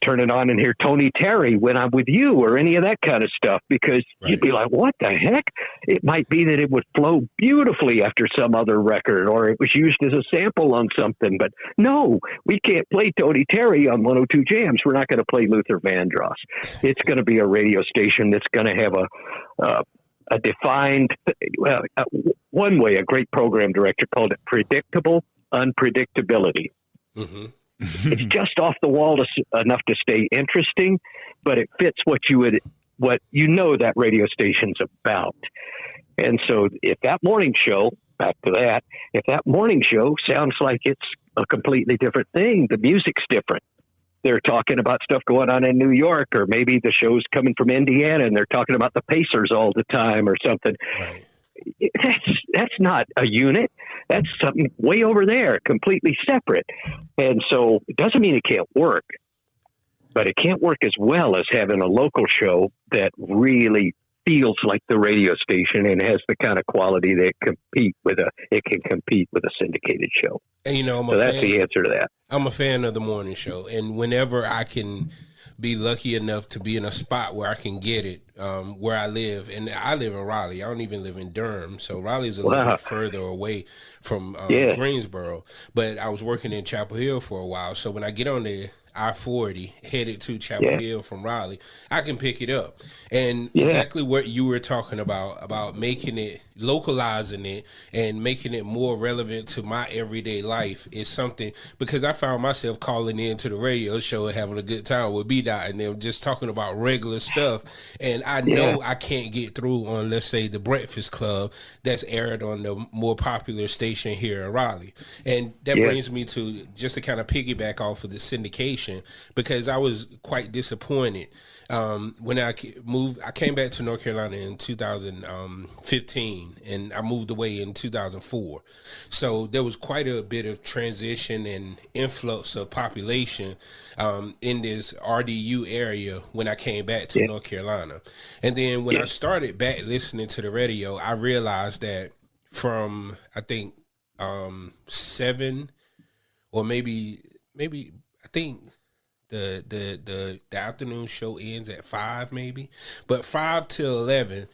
turn it on and hear Tony Terry when I'm with you or any of that kind of stuff, because you'd be like, what the heck? It might be that it would flow beautifully after some other record, or it was used as a sample on something. But no, we can't play Tony Terry on 102 Jams. We're not going to play Luther Vandross. It's going to be a radio station that's going to have a defined, one way a great program director called it predictable unpredictability. Mm-hmm. It's just off the wall enough to stay interesting, but it fits what that radio station's about. And so if that morning show, back to that, if that morning show sounds like it's a completely different thing, the music's different. They're talking about stuff going on in New York, or maybe the show's coming from Indiana and they're talking about the Pacers all the time or something. Right. That's not a unit. That's something way over there, completely separate. And so it doesn't mean it can't work, but it can't work as well as having a local show that really feels like the radio station and has the kind of quality that it can compete with a syndicated show. And that's the answer to that. I'm a fan of the morning show, and whenever I can be lucky enough to be in a spot where I can get it, where I live. And I live in Raleigh. I don't even live in Durham. So Raleigh's a little bit further away from Greensboro. But I was working in Chapel Hill for a while. So when I get on the I-40 headed to Chapel Hill from Raleigh, I can pick it up. And exactly what you were talking about making it, localizing it and making it more relevant to my everyday life is something, because I found myself calling into the radio show and having a good time with B-Dot and them just talking about regular stuff. And I know I can't get through on, let's say, the Breakfast Club that's aired on the more popular station here in Raleigh. And that brings me to just to kind of piggyback off of the syndication, because I was quite disappointed when I moved, I came back to North Carolina in 2015, and I moved away in 2004. So there was quite a bit of transition and influx of population in this RDU area when I came back to North Carolina. And then when I started back listening to the radio, I realized that from, I think, 7 or maybe I think the afternoon show ends at 5 maybe, but 5 to 11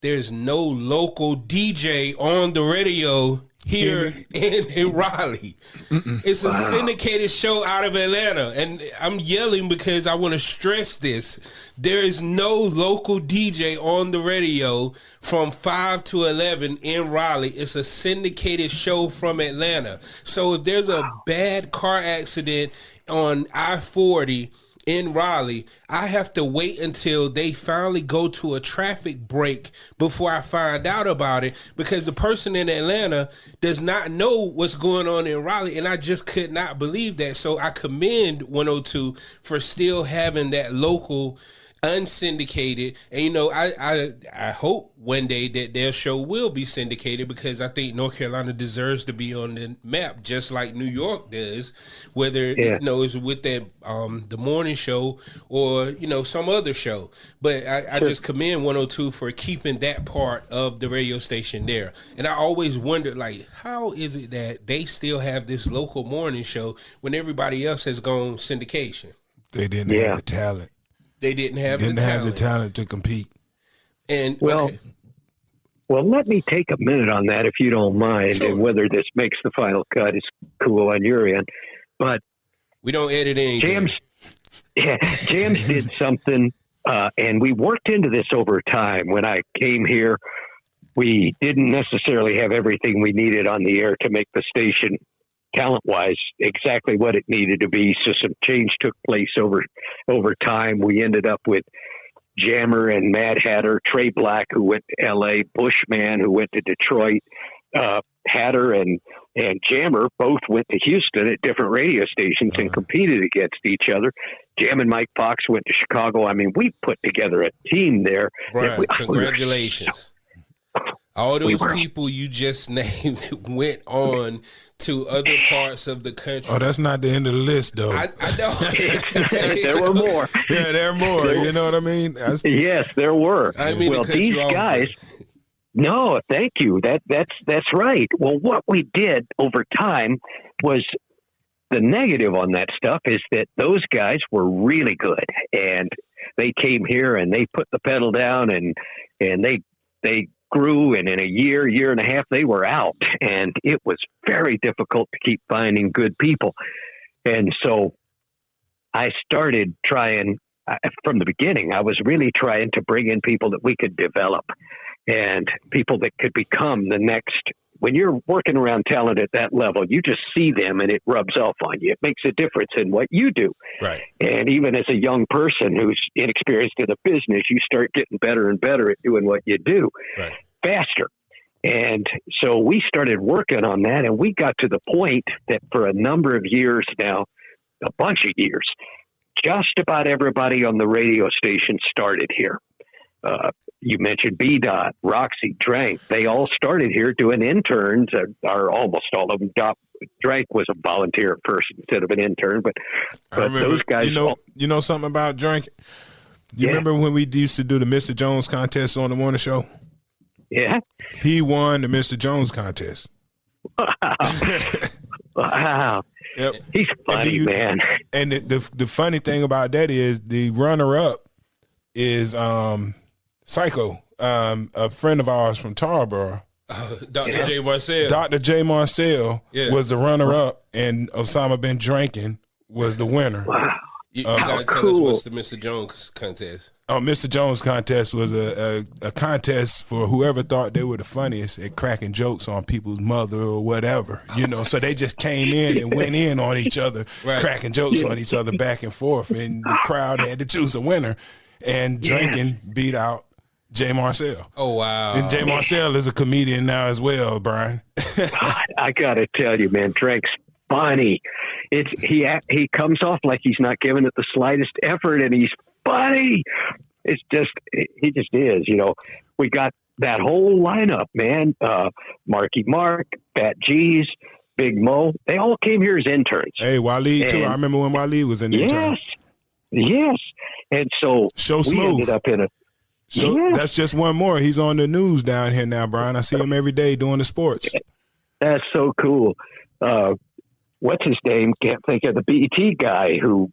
there's no local DJ on the radio here in Raleigh. It's a syndicated show out of Atlanta, and I'm yelling because I want to stress this. There is no local DJ on the radio from 5 to 11 in Raleigh. It's a syndicated show from Atlanta. So if there's a bad car accident on I-40 in Raleigh, I have to wait until they finally go to a traffic break before I find out about it, because the person in Atlanta does not know what's going on in Raleigh, and I just could not believe that. So I commend 102 for still having that local unsyndicated, and you know, I hope one day that their show will be syndicated, because I think North Carolina deserves to be on the map just like New York does, whether you know it's with that the morning show or you know some other show. But I just commend 102 for keeping that part of the radio station there. And I always wondered, like, how is it that they still have this local morning show when everybody else has gone syndication? They didn't have the talent. They didn't have the talent to compete. And well, let me take a minute on that, if you don't mind, Sure. and whether this makes the final cut is cool on your end. But we don't edit anything. Jams did something, and we worked into this over time. When I came here, we didn't necessarily have everything we needed on the air to make the station, talent-wise, exactly what it needed to be. So some change took place over time. We ended up with Jammer and Mad Hatter, Trey Black, who went to L.A., Bushman, who went to Detroit, Hatter and Jammer both went to Houston at different radio stations and competed against each other. Jam and Mike Fox went to Chicago. I mean, we put together a team there. Brian, congratulations. All those people you just named went on to other parts of the country. Oh, that's not the end of the list, though. I know. There were more. Yeah, there are more. You know what I mean? Yes, there were. I mean, well, these guys. No, thank you. That's right. Well, what we did over time was, the negative on that stuff is that those guys were really good, and they came here and they put the pedal down and they grew, and in a year and a half, they were out, and it was very difficult to keep finding good people. And so I started trying from the beginning. I was really trying to bring in people that we could develop and people that could become the next. When you're working around talent at that level, you just see them and it rubs off on you. It makes a difference in what you do. Right. And even as a young person who's inexperienced in the business, you start getting better and better at doing what you do faster. And so we started working on that, and we got to the point that for a number of years now, a bunch of years, just about everybody on the radio station started here. You mentioned B-Dot, Roxy, Drank. They all started here doing interns, or almost all of them. Drank was a volunteer at first instead of an intern, but those guys. You know something about Drank? You remember when we used to do the Mr. Jones contest on the morning show? Yeah. He won the Mr. Jones contest. Wow. Yep. He's funny, man. And the funny thing about that is the runner-up is Psycho, a friend of ours from Tarboro. Dr. J. Marcel. Dr. J. Marcel was the runner-up, and Osama bin Drankin was the winner. Wow. You gotta tell us what's the Mr. Jones contest. Oh, Mr. Jones contest was a contest for whoever thought they were the funniest at cracking jokes on people's mother or whatever, you know. So they just came in and went in on each other, cracking jokes on each other back and forth, and the crowd had to choose a winner. And Drinking beat out Jay Marcel. Oh, wow. And Jay Marcel is a comedian now as well, Brian. I got to tell you, man, Drink's funny. He comes off like he's not giving it the slightest effort, and he's buddy. It's just, he just is, we got that whole lineup, man. Marky Mark, Fat G's, Big Mo, they all came here as interns. Hey, Waleed too. I remember when Waleed was an intern. Yes. And so Show we Smooth. ended up in a, So yeah. that's just one more. He's on the news down here now, Brian. I see him every day doing the sports. That's so cool. What's his name? Can't think of the BET guy who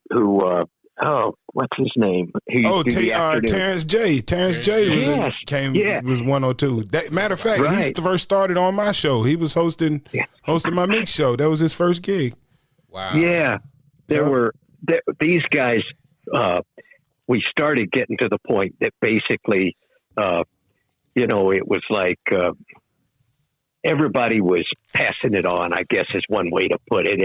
what's his name? Terrence J. Terrence J. was 102. Matter of fact, Right. he first started on my show. He was hosting my mix show. That was his first gig. Wow. Yeah, these guys. We started getting to the point that basically, it was like everybody was passing it on, I guess is one way to put it.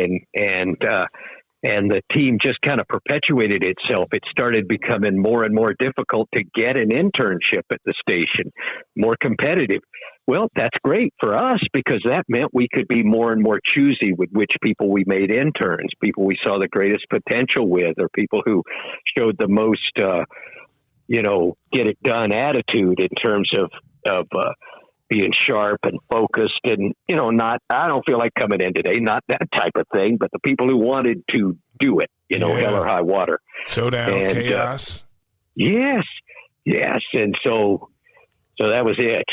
And the team just kind of perpetuated itself. It started becoming more and more difficult to get an internship at the station, more competitive. Well, that's great for us because that meant we could be more and more choosy with which people we made interns, people we saw the greatest potential with, or people who showed the most, get it done attitude in terms of being sharp and focused and, I don't feel like coming in today, not that type of thing, but the people who wanted to do it, hell or high water. Showdown, and, chaos. Yes. And so that was it.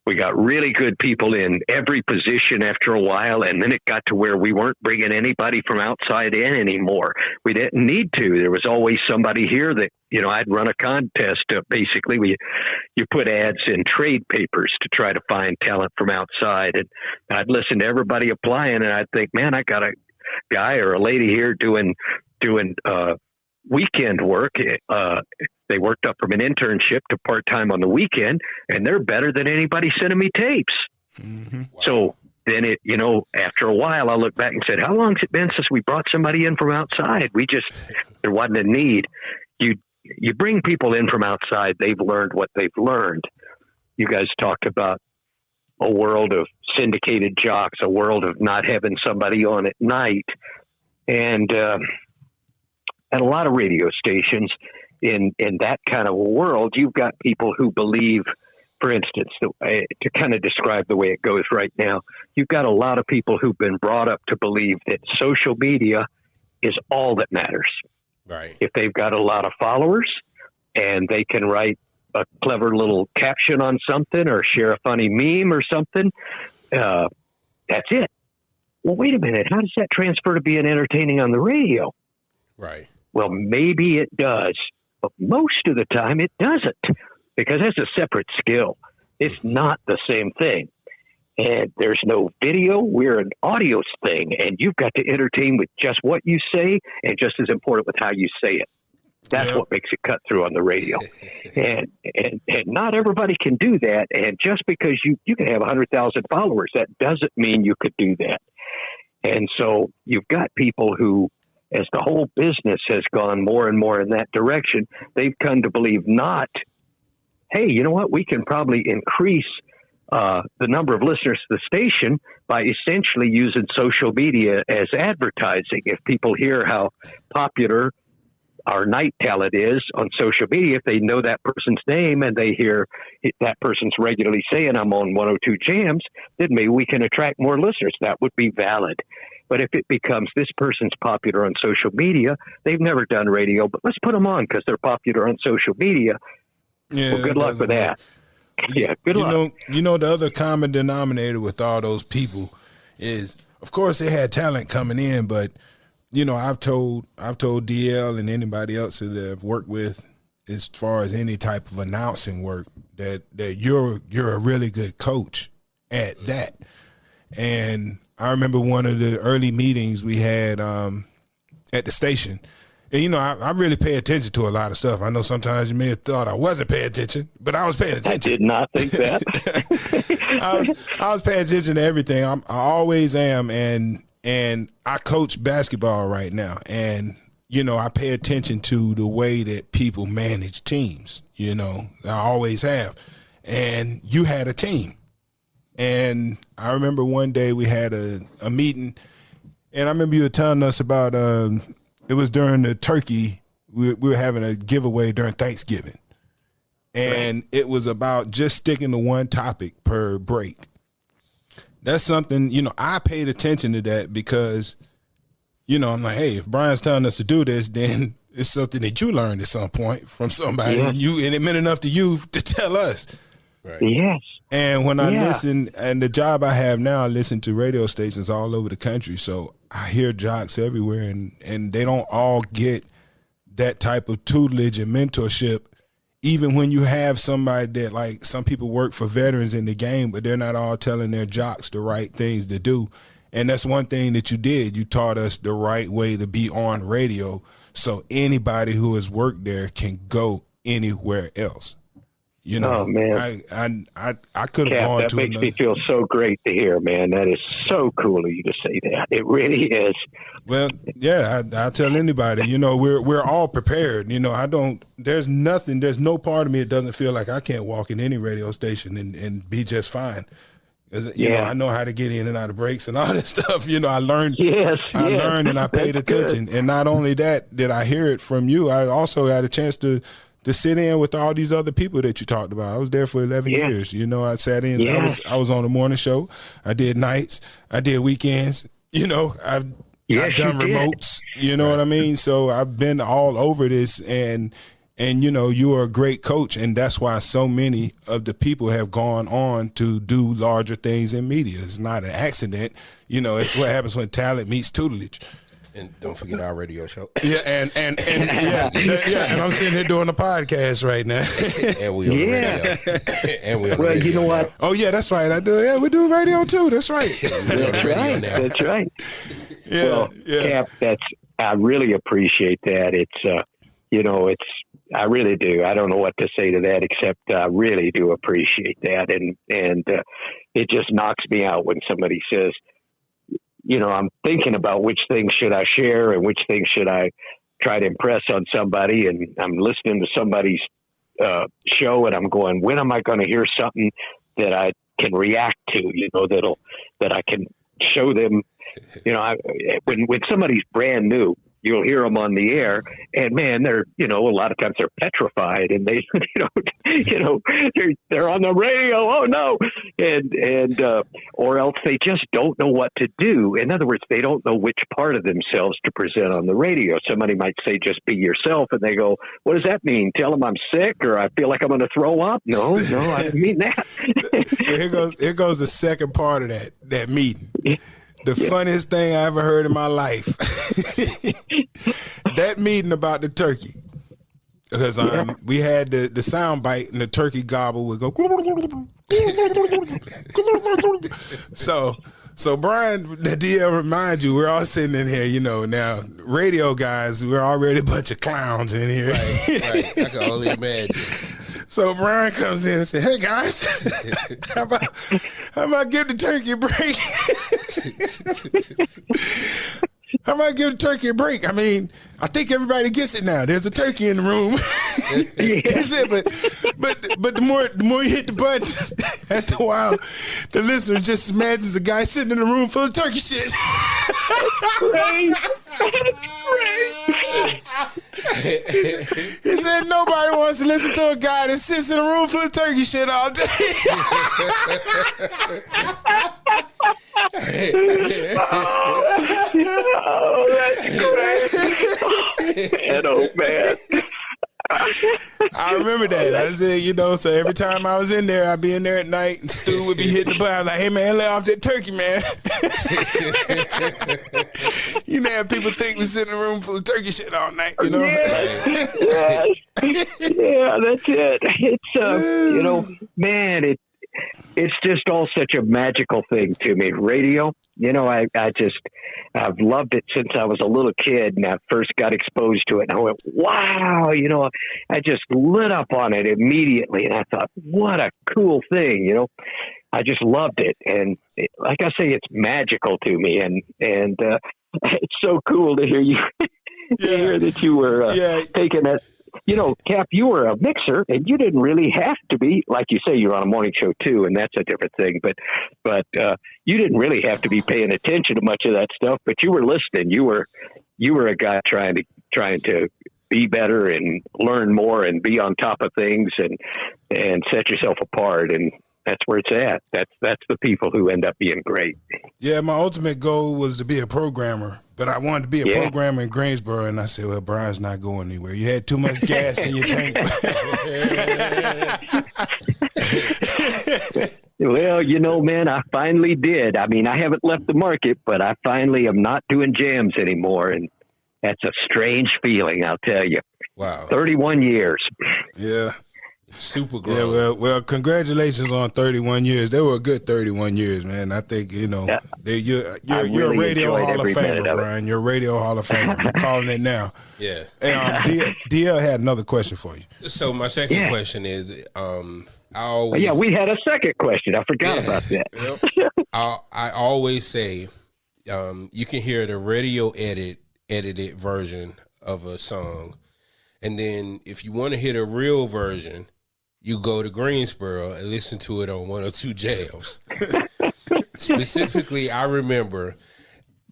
We got really good people in every position after a while, and then it got to where we weren't bringing anybody from outside in anymore. We didn't need to. There was always somebody here that, I'd run a contest. Basically, you put ads in trade papers to try to find talent from outside, and I'd listen to everybody applying, and I'd think, man, I got a guy or a lady here doing weekend work. They worked up from an internship to part-time on the weekend, and they're better than anybody sending me tapes. Mm-hmm. Wow. So then after a while, I looked back and said, how long has it been since we brought somebody in from outside? There wasn't a need. You bring people in from outside, they've learned what they've learned. You guys talked about a world of syndicated jocks, a world of not having somebody on at night. And at a lot of radio stations in that kind of a world, you've got people who believe, for instance, to kind of describe the way it goes right now, you've got a lot of people who've been brought up to believe that social media is all that matters. Right. If they've got a lot of followers and they can write a clever little caption on something or share a funny meme or something, that's it. Well, wait a minute. How does that transfer to being entertaining on the radio? Right. Well, maybe it does, but most of the time it doesn't, because that's a separate skill. It's not the same thing. And there's no video. We're an audio thing, and you've got to entertain with just what you say, and just as important with how you say it. That's what makes it cut through on the radio. and not everybody can do that. And just because you can have 100,000 followers, that doesn't mean you could do that. And so you've got people who, as the whole business has gone more and more in that direction, they've come to believe not, hey, you know what, we can probably increase the number of listeners to the station by essentially using social media as advertising. If people hear how popular our night talent is on social media, if they know that person's name and they hear that person's regularly saying, I'm on 102 Jams, then maybe we can attract more listeners. That would be valid. But if it becomes this person's popular on social media, they've never done radio, but let's put them on because they're popular on social media. Yeah, well, good luck with that. Yeah, good luck. The other common denominator with all those people is, of course, they had talent coming in, but I've told DL and anybody else that I've worked with, as far as any type of announcing work, that you're a really good coach at that. And I remember one of the early meetings we had at the station. And, I really pay attention to a lot of stuff. I know sometimes you may have thought I wasn't paying attention, but I was paying attention. I did not think that. I was paying attention to everything. I always am. And I coach basketball right now. And, I pay attention to the way that people manage teams. I always have. And you had a team. And I remember one day we had a meeting, and I remember you were telling us about it was during the turkey we were having a giveaway during Thanksgiving. And it was about just sticking to one topic per break. That's something, I paid attention to that because, I'm like, hey, if Brian's telling us to do this, then it's something that you learned at some point from somebody, and it meant enough to you to tell us. Right. Yes. And when I listen, and the job I have now, I listen to radio stations all over the country. So I hear jocks everywhere, and they don't all get that type of tutelage and mentorship. Even when you have somebody that, like, some people work for veterans in the game, but they're not all telling their jocks the right things to do. And that's one thing that you did. You taught us the right way to be on radio so anybody who has worked there can go anywhere else. Oh, man. I could have gone that to makes another. me feel so great to hear, man. That is so cool of you to say that. It really is. Well, yeah, I tell anybody, we're all prepared. There's no part of me that doesn't feel like I can't walk in any radio station and be just fine. I know how to get in and out of breaks and all this stuff. I learned. I learned and I paid attention. And not only that, did I hear it from you, I also had a chance to sit in with all these other people that you talked about. I was there for 11 years. I sat in. I was on the morning show. I did nights. I did weekends. I've done remotes. You know what I mean? So I've been all over this, and you are a great coach, and that's why so many of the people have gone on to do larger things in media. It's not an accident. It's what happens when talent meets tutelage. And don't forget our radio show. Yeah, and and I'm sitting here doing a podcast right now. And we on the radio. And we on the radio. You know what? Oh yeah, that's right. I do. Yeah, we do radio too. That's right. We're on the radio now. That's right. Yeah, Cap, I really appreciate that. It's, I really do. I don't know what to say to that, except I really do appreciate that. And it just knocks me out when somebody says, I'm thinking about which things should I share and which things should I try to impress on somebody. And I'm listening to somebody's show and I'm going, when am I going to hear something that I can react to, that I can show them, when somebody's brand new, you'll hear them on the air and man, they're, a lot of times they're petrified and they, they're on the radio. Oh no. And or else they just don't know what to do. In other words, they don't know which part of themselves to present on the radio. Somebody might say, just be yourself. And they go, what does that mean? Tell them I'm sick or I feel like I'm going to throw up. No, I didn't mean that. Here goes the second part of that meeting. The funniest thing I ever heard in my life. That meeting about the turkey. Because we had the sound bite and the turkey gobble would go. So Brian, the DL remind you, we're all sitting in here, now radio guys, we're already a bunch of clowns in here. Right. I can only imagine. So Brian comes in and says, hey guys, how about give the turkey a break? How about give the turkey a break? I mean, I think everybody gets it now. There's a turkey in the room. That's it. But the more you hit the button, after a while, the listener just imagines a guy sitting in a room full of turkey shit. Right. He said nobody wants to listen to a guy that sits in a room full of turkey shit all day. Oh, that's great. Oh, man. I remember that. I said, so every time I was in there, I'd be in there at night and Stu would be hitting the button like, hey, man, lay off that turkey, man. Have people think we sit in a room full of turkey shit all night, Yes. Yeah, that's it. It's, man, it's just all such a magical thing to me. Radio, I've loved it since I was a little kid and I first got exposed to it. And I went, wow, I just lit up on it immediately. And I thought, what a cool thing, I just loved it. And like I say, it's magical to me. And it's so cool to hear you, to hear that you were taking that. Cap, you were a mixer and you didn't really have to be, like you say, you're on a morning show too, and that's a different thing. But you didn't really have to be paying attention to much of that stuff, but you were listening. You were a guy trying to be better and learn more and be on top of things and set yourself apart. And that's where it's at. That's the people who end up being great. Yeah, my ultimate goal was to be a programmer, but I wanted to be a programmer in Greensboro, and I said, well, Brian's not going anywhere. You had too much gas in your tank. Well, you know, man, I finally did. I mean, I haven't left the market, but I finally am not doing jams anymore, and that's a strange feeling, I'll tell you. Wow. 31 years. Yeah. Super grown. Yeah, well, congratulations on 31 years. They were a good 31 years, man. I think, you know, you're really a radio enjoyed Hall of every minute Famer, of it. Brian. You're a radio Hall of Famer. I'm calling it now. Yes. And DL had another question for you. So my second question is, we had a second question. I forgot about that. I always say, you can hear the radio edited version of a song, and then if you want to hear the real version, you go to Greensboro and listen to it on 102 Jams. Specifically, I remember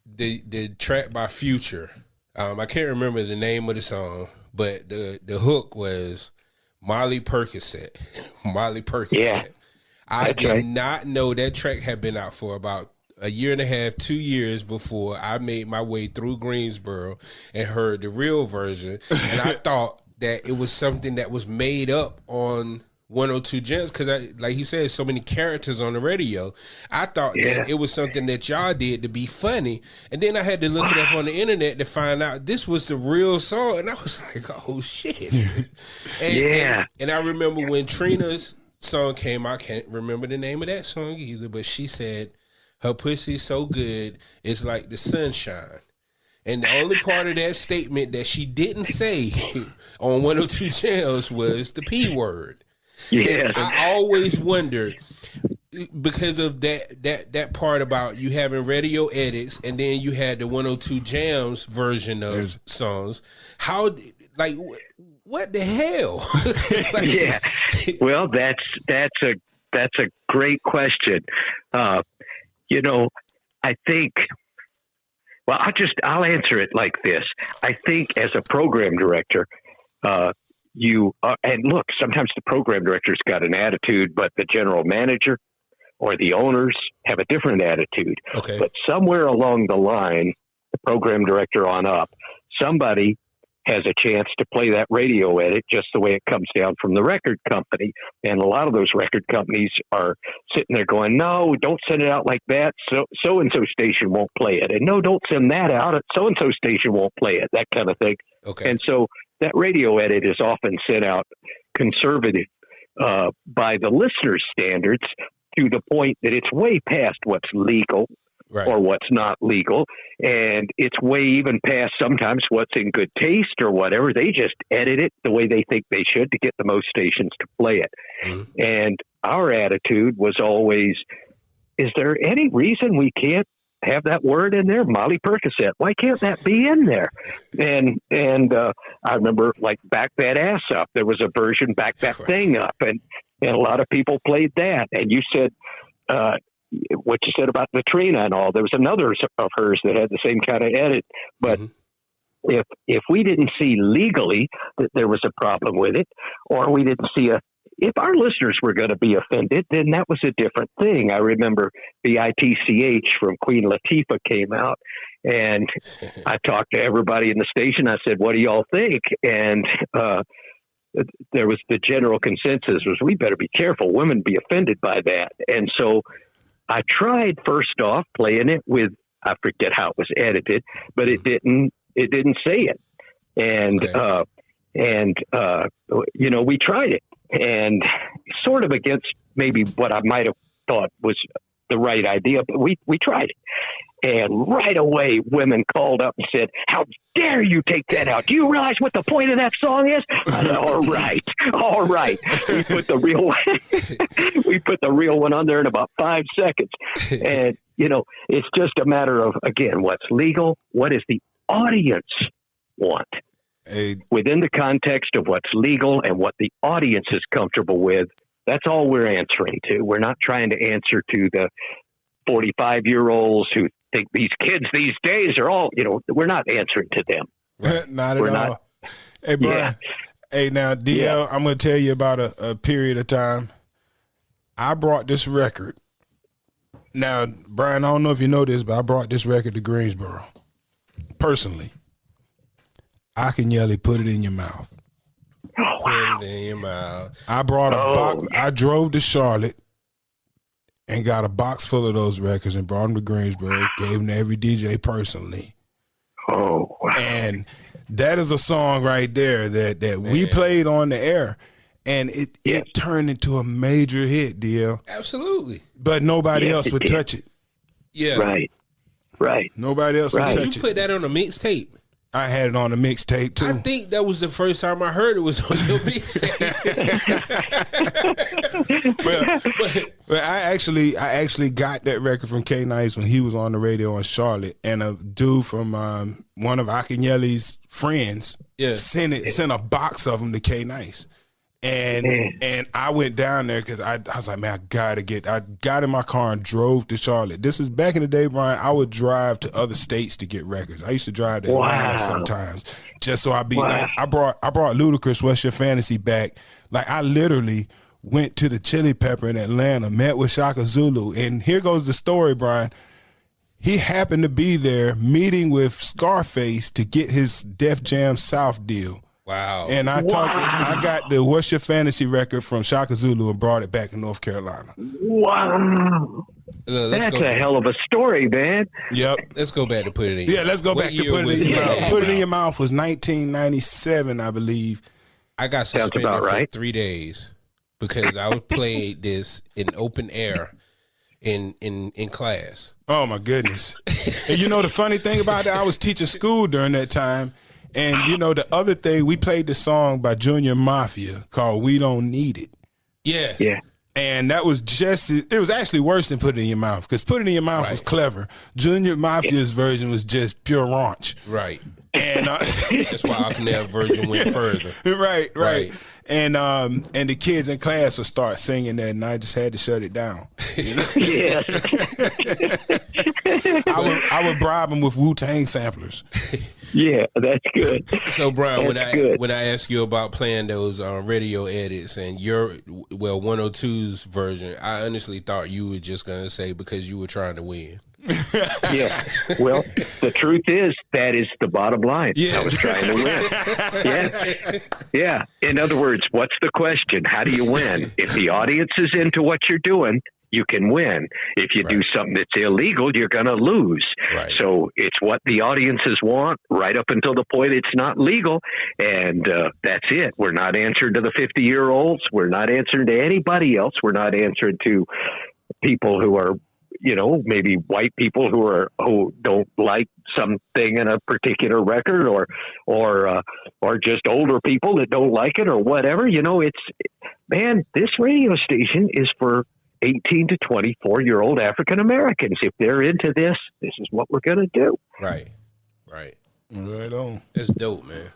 the track by Future. I can't remember the name of the song, but the hook was Molly Percocet. Molly Percocet. Yeah, I did not know that track had been out for about a year and a half, 2 years before I made my way through Greensboro and heard the real version. And I thought that it was something that was made up on 102 Gems because, like he said, so many characters on the radio. I thought that it was something that y'all did to be funny. And then I had to look it up on the internet to find out this was the real song. And I was like, oh, shit. And I remember when Trina's song came out, I can't remember the name of that song either, but she said, her pussy's so good, it's like the sunshine. And the only part of that statement that she didn't say on 102 Jams was the P word. Yeah. I always wondered, because of that part about you having radio edits and then you had the 102 Jams version of songs, how, like, what the hell? Well, that's a great question. You know, I think, well, I'll answer it like this. I think as a program director, and look, sometimes the program director's got an attitude, but the general manager or the owners have a different attitude. Okay. But somewhere along the line, the program director on up, somebody has a chance to play that radio edit just the way it comes down from the record company. And a lot of those record companies are sitting there going, no, don't send it out like that. So-and-so station won't play it. And no, don't send that out. So-and-so station won't play it, that kind of thing. Okay. And so that radio edit is often sent out conservative by the listener's standards to the point that it's way past what's legal. Right. Or what's not legal. And it's way even past sometimes what's in good taste or whatever. They just edit it the way they think they should to get the most stations to play it. Mm-hmm. And our attitude was always, is there any reason we can't have that word in there? Molly Percocet. Why can't that be in there? And I remember, like, Back That Ass Up. There was a version, Back That Thing Up. And a lot of people played that. And you said, what you said about the Trina and all, there was another of hers that had the same kind of edit. But if we didn't see legally that there was a problem with it, or we didn't see if our listeners were going to be offended, then that was a different thing. I remember the ITCH from Queen Latifah came out, and I talked to everybody in the station. I said, what do y'all think? And there was the general consensus was, we better be careful. Women be offended by that. And so I tried first off playing it with, I forget how it was edited, but it didn't say it. And, you know, we tried it, and sort of against maybe what I might have thought was the right idea, but we tried it. And right away, women called up and said, how dare you take that out? Do you realize what the point of that song is? I said, all right. We put the real one on there in about 5 seconds. And, you know, it's just a matter of, again, what's legal, what does the audience want? Within the context of what's legal and what the audience is comfortable with, that's all we're answering to. We're not trying to answer to the 45-year-olds who think these kids these days are all, you know, we're not answering to them. Not at all. Hey, Brian. Hey, now, DL, I'm going to tell you about a period of time. I brought this record. Now, Brian, I don't know if you know this, but I brought this record to Greensboro. Personally. Akinyele, Put It in Your Mouth. Oh, wow. Put it in your mouth. I brought a box. I drove to Charlotte and got a box full of those records and brought them to Greensboro, gave them to every DJ personally. Oh, wow. And that is a song right there that we played on the air, and it turned into a major hit, DL. Absolutely. But nobody else would did. touch it. Yeah. Right. Nobody else would Right. touch You it. put that on a mixtape. I had it on a mixtape too. I think that was the first time I heard it was on your mixtape. Well, I actually got that record from K Nice when he was on the radio in Charlotte, and a dude from one of Akinyele's friends sent a box of them to K Nice. And I went down there because I was like, man, I got in my car and drove to Charlotte. This is back in the day, Brian. I would drive to other states to get records. I used to drive to Atlanta sometimes just so I'd be like, I brought Ludacris, What's Your Fantasy back. Like, I literally went to the Chili Pepper in Atlanta, met with Shaka Zulu, and here goes the story, Brian. He happened to be there meeting with Scarface to get his Def Jam South deal. Wow. And I got the What's Your Fantasy record from Shaka Zulu and brought it back to North Carolina. Wow. That's a hell of a story, man. Yep. Let's go back to Put It in Your Mouth. Yeah, let's go back to Put It in Your Mouth. Put It in Your Mouth was 1997, I believe. I got suspended about right. for 3 days because I played this in open air in class. Oh, my goodness. And you know the funny thing about that, I was teaching school during that time. And, you know, the other thing, we played the song by Junior Mafia called We Don't Need It. Yes. Yeah. And that was it was actually worse than Put It in Your Mouth, because Put It in Your Mouth was clever. Junior Mafia's version was just pure raunch. Right. And that's why Akinyele version went further. Right. And the kids in class would start singing that, and I just had to shut it down. You know? Yeah. I would bribe them with Wu-Tang samplers. Yeah, that's good. So, Brian, That's when I ask you about playing those radio edits and your 102's version, I honestly thought you were just gonna say because you were trying to win. Yeah. Well, the truth is that is the bottom line. Yes. I was trying to win. Yeah. Yeah. In other words, what's the question? How do you win? If the audience is into what you're doing, you can win. If you do something that's illegal, you're going to lose. Right. So it's what the audiences want right up until the point it's not legal. And that's it. We're not answering to the 50-year-olds. We're not answering to anybody else. We're not answering to people who are, you know, maybe white people who don't like something in a particular record, or just older people that don't like it or whatever. You know, this radio station is for 18 to 24-year-old African Americans. If they're into this is what we're going to do. Right. Right on. That's dope, man.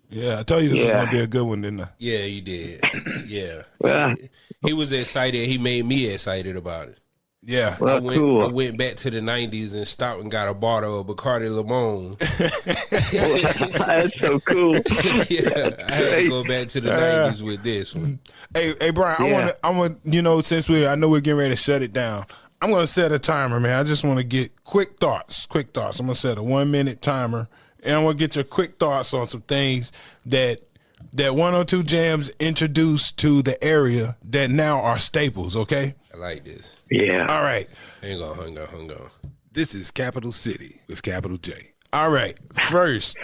Yeah, I told you this was going to be a good one, didn't I? Yeah, you did. Yeah. Well, he was excited. He made me excited about it. Yeah. Well, I went back to the 90s and stopped and got a bottle of Bacardi Limon. that's so cool. Yeah, I had to go back to the 90s with this one. Hey, Brian, I want you know, since I know we're getting ready to shut it down, I'm going to set a timer, man. I just want to get quick thoughts. I'm going to set a 1-minute timer, and I want to get your quick thoughts on some things that 102 Jams introduced to the area that now are staples, okay? I like this. Yeah. All right. Hang on. This is Capital City with Capital J. All right. First,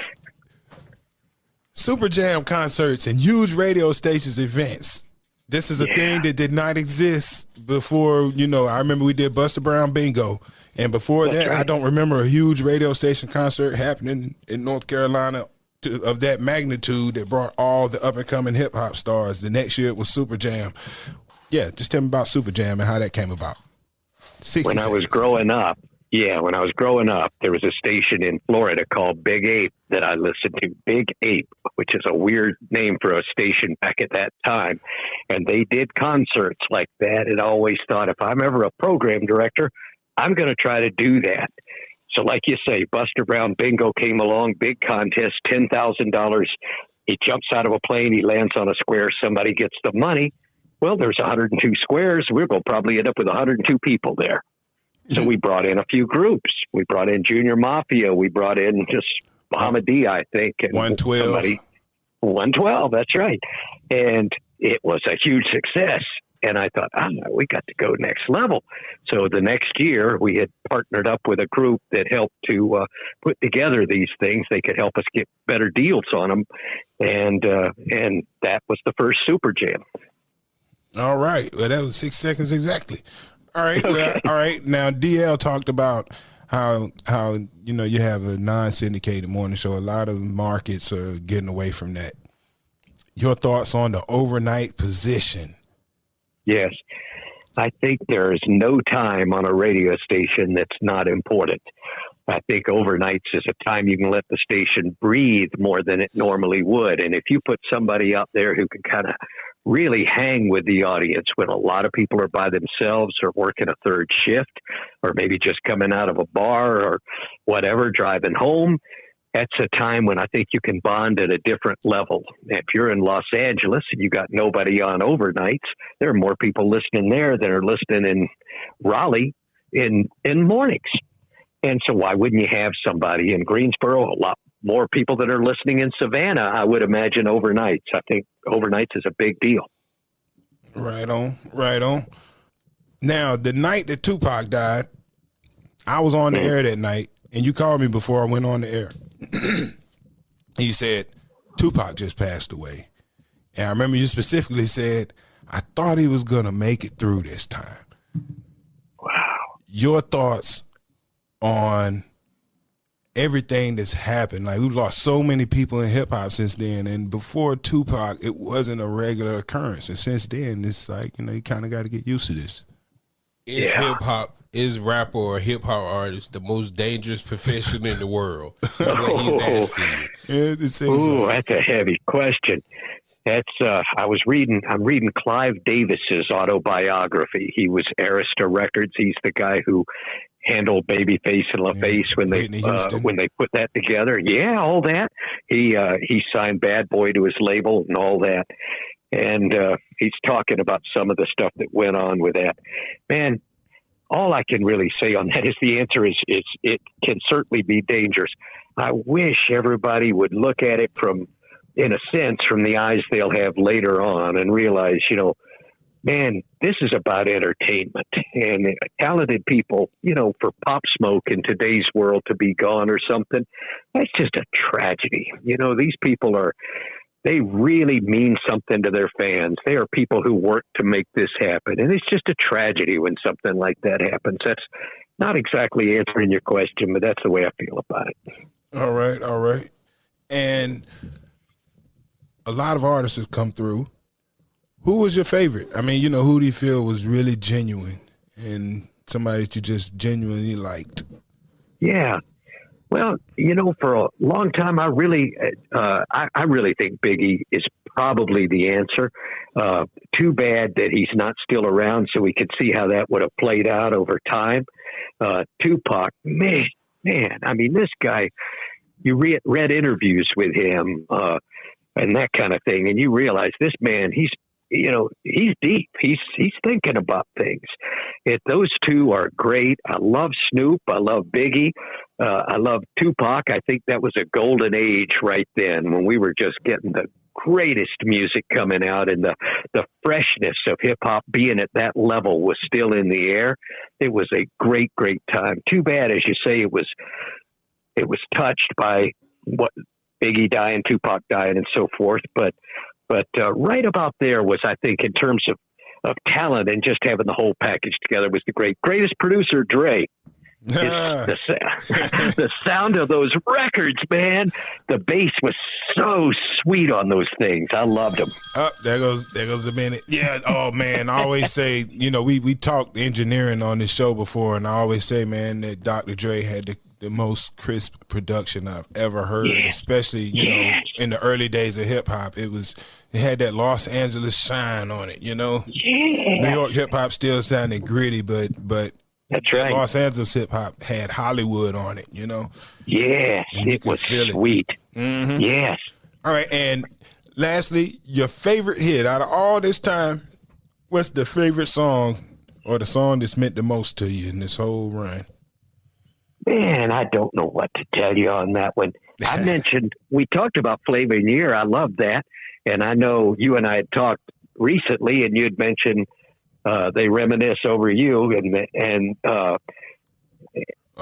Super Jam concerts and huge radio stations events. This is a thing that did not exist before, you know, I remember we did Buster Brown Bingo. And before that, I don't remember a huge radio station concert happening in North Carolina of that magnitude that brought all the up-and-coming hip-hop stars. The next year it was Super Jam. Yeah, just tell me about Super Jam and how that came about. When I was growing up, there was a station in Florida called Big Ape that I listened to. Big Ape, which is a weird name for a station back at that time. And they did concerts like that. And I always thought, if I'm ever a program director, I'm going to try to do that. So like you say, Buster Brown Bingo came along, big contest, $10,000 he jumps out of a plane, he lands on a square, somebody gets the money. Well, there's 102 squares. We're going to probably end up with 102 people there. So we brought in a few groups. We brought in Junior Mafia. We brought in just Muhammad D, I think. And 112. 112, that's right. And it was a huge success. And I thought, we got to go next level. So the next year, we had partnered up with a group that helped to put together these things. They could help us get better deals on them. And that was the first Super Jam. All right. Well, that was 6 seconds exactly. All right. Okay. Well, all right. Now, DL talked about how you have a non-syndicated morning show. A lot of markets are getting away from that. Your thoughts on the overnight position? Yes. I think there is no time on a radio station that's not important. I think overnights is a time you can let the station breathe more than it normally would. And if you put somebody out there who can kind of really hang with the audience when a lot of people are by themselves or working a third shift or maybe just coming out of a bar or whatever, driving home, that's a time when I think you can bond at a different level. If you're in Los Angeles and you got nobody on overnights, there are more people listening there than are listening in Raleigh in mornings. And so why wouldn't you have somebody in Greensboro? A lot more people that are listening in Savannah, I would imagine, overnights. I think overnights is a big deal. Right on, right on. Now, the night that Tupac died, I was on the air that night, and you called me before I went on the air. You said, Tupac just passed away. And I remember you specifically said, I thought he was going to make it through this time. Wow. Your thoughts on everything that's happened. Like, we've lost so many people in hip hop since then. And before Tupac, it wasn't a regular occurrence. And since then, it's like, you kind of got to get used to this. Is hip hop, is rapper or hip hop artist the most dangerous profession in the world? That's what he's asking you. That's a heavy question. That's I'm reading Clive Davis's autobiography. He was Arista Records. He's the guy who handled Babyface and LaFace when they put that together. Yeah, all that. He signed Bad Boy to his label and all that. And he's talking about some of the stuff that went on with that. Man, all I can really say on that is the answer is it can certainly be dangerous. I wish everybody would look at it in a sense, from the eyes they'll have later on and realize, man, this is about entertainment. And talented people, for Pop Smoke in today's world to be gone or something, that's just a tragedy. These people they really mean something to their fans. They are people who work to make this happen. And it's just a tragedy when something like that happens. That's not exactly answering your question, but that's the way I feel about it. All right. And a lot of artists have come through. Who was your favorite? I mean, who do you feel was really genuine and somebody that you just genuinely liked? Yeah. Well, for a long time, I really think Biggie is probably the answer. Too bad that he's not still around, so we could see how that would have played out over time. Tupac, man, I mean, this guy, you read interviews with him and that kind of thing, and you realize this man, he's deep. He's thinking about things. Those two are great. I love Snoop. I love Biggie. I love Tupac. I think that was a golden age right then when we were just getting the greatest music coming out, and the freshness of hip hop being at that level was still in the air. It was a great, great time. Too bad, as you say, it was touched by what Biggie dying, Tupac dying, and so forth. But right about there was, I think, in terms of talent and just having the whole package together, was the greatest producer, Dre. The sound of those records, man. The bass was so sweet on those things. I loved them. Oh, there goes the minute. Yeah. Oh man, I always say, we talked engineering on this show before, and I always say, man, that Dr. Dre had the most crisp production I've ever heard, especially in the early days of hip hop. It had that Los Angeles shine on it. New York hip hop still sounded gritty, but that's right. Los Angeles hip hop had Hollywood on it. Yeah, it was sweet. Mm-hmm. Yes. All right, and lastly, your favorite hit out of all this time. What's the favorite song or the song that's meant the most to you in this whole run? Man, I don't know what to tell you on that one. I mentioned, we talked about Flavor in Year. I love that. And I know you and I had talked recently, and you'd mentioned They Reminisce Over You. And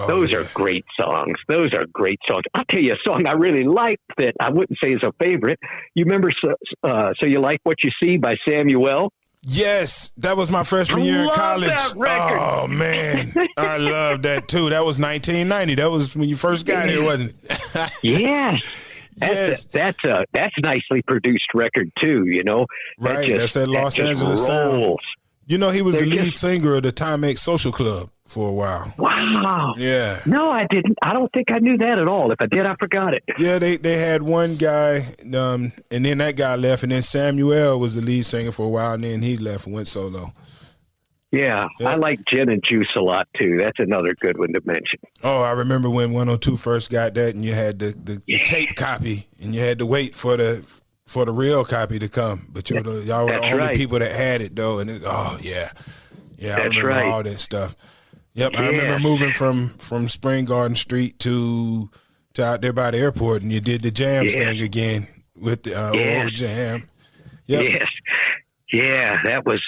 those are great songs. Those are great songs. I'll tell you a song I really like that I wouldn't say is a favorite. You remember So You Like What You See by Samuel? Yes, that was my freshman year in college. That record. Oh, man. I love that, too. That was 1990. That was when you first got here, wasn't it? Yes. Yes. That's a nicely produced record, too, you know? Right, that's at Los Angeles Sound. rolls. You know, he was They're the lead just- singer of the Timex Social Club for a while. Wow. Yeah. No, I didn't. I don't think I knew that at all. If I did, I forgot it. Yeah, they had one guy, and then that guy left, and then Samuel was the lead singer for a while, and then he left and went solo. Yeah, Yeah. I like Gin and Juice a lot, too. That's another good one to mention. Oh, I remember when 102 first got that, and you had the tape copy, and you had to wait for the real copy to come. But y'all were the That's only right. people that had it, though. And I That's remember right. all that stuff. Yep, I Yeah. remember moving from Spring Garden Street to out there by the airport, and you did the jams Yeah. thing again with the Yes. old jam. Yep. Yes. Yeah, that was,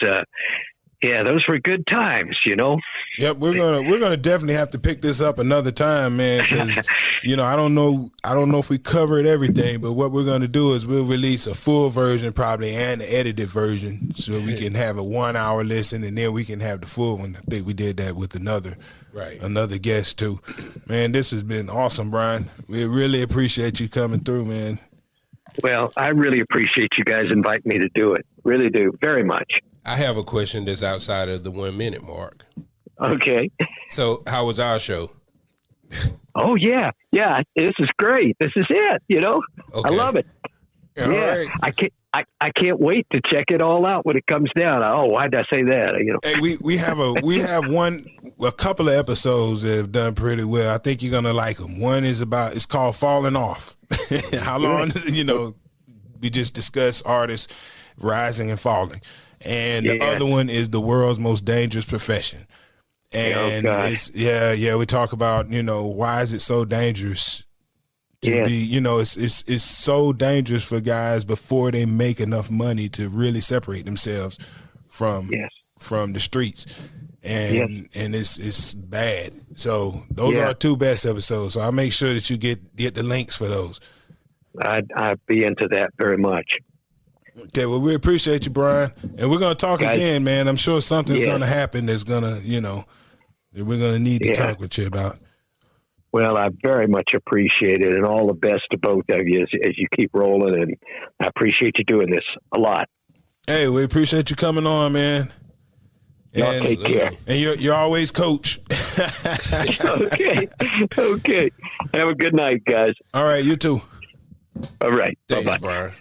those were good times, you know? Yep, we're gonna definitely have to pick this up another time, man. Because I don't know if we covered everything, but what we're gonna do is we'll release a full version probably and the edited version, so we can have a 1 hour listen, and then we can have the full one. I think we did that with another guest too. Man, this has been awesome, Brian. We really appreciate you coming through, man. Well, I really appreciate you guys inviting me to do it. Really do. Very much. I have a question that's outside of the 1 minute mark. Okay. So, how was our show? Oh, yeah. Yeah, this is great. This is it, you know? Okay. I love it. All Yeah. right. I can't wait to check it all out when it comes down. Oh, why did I say that? You know. Hey, we have a couple of episodes that have done pretty well. I think you're gonna like them. One is it's called Falling Off. How long? We just discuss artists rising and falling, and the Yeah. other one is the world's most dangerous profession. And God. we talk about why is it so dangerous to Yeah. be it's so dangerous for guys before they make enough money to really separate themselves from Yes. from the streets, and it's bad. So those Yeah. are our two best episodes. So I'll make sure that you get the links for those. I'd be into that very much. Okay, well, we appreciate you, Brian, and we're gonna talk Guys. again, man. I'm sure something's Yeah. gonna happen that's gonna that we're gonna need to Yeah. talk with you about. Well, I very much appreciate it, and all the best to both of you as you keep rolling, and I appreciate you doing this a lot. Hey, we appreciate you coming on, man. Y'all And- take care. And you're always coach. Okay. Okay. Have a good night, guys. All right, you too. All right. Thanks, Bye-bye. Brian.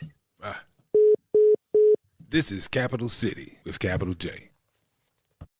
This is Capital City with Capital J.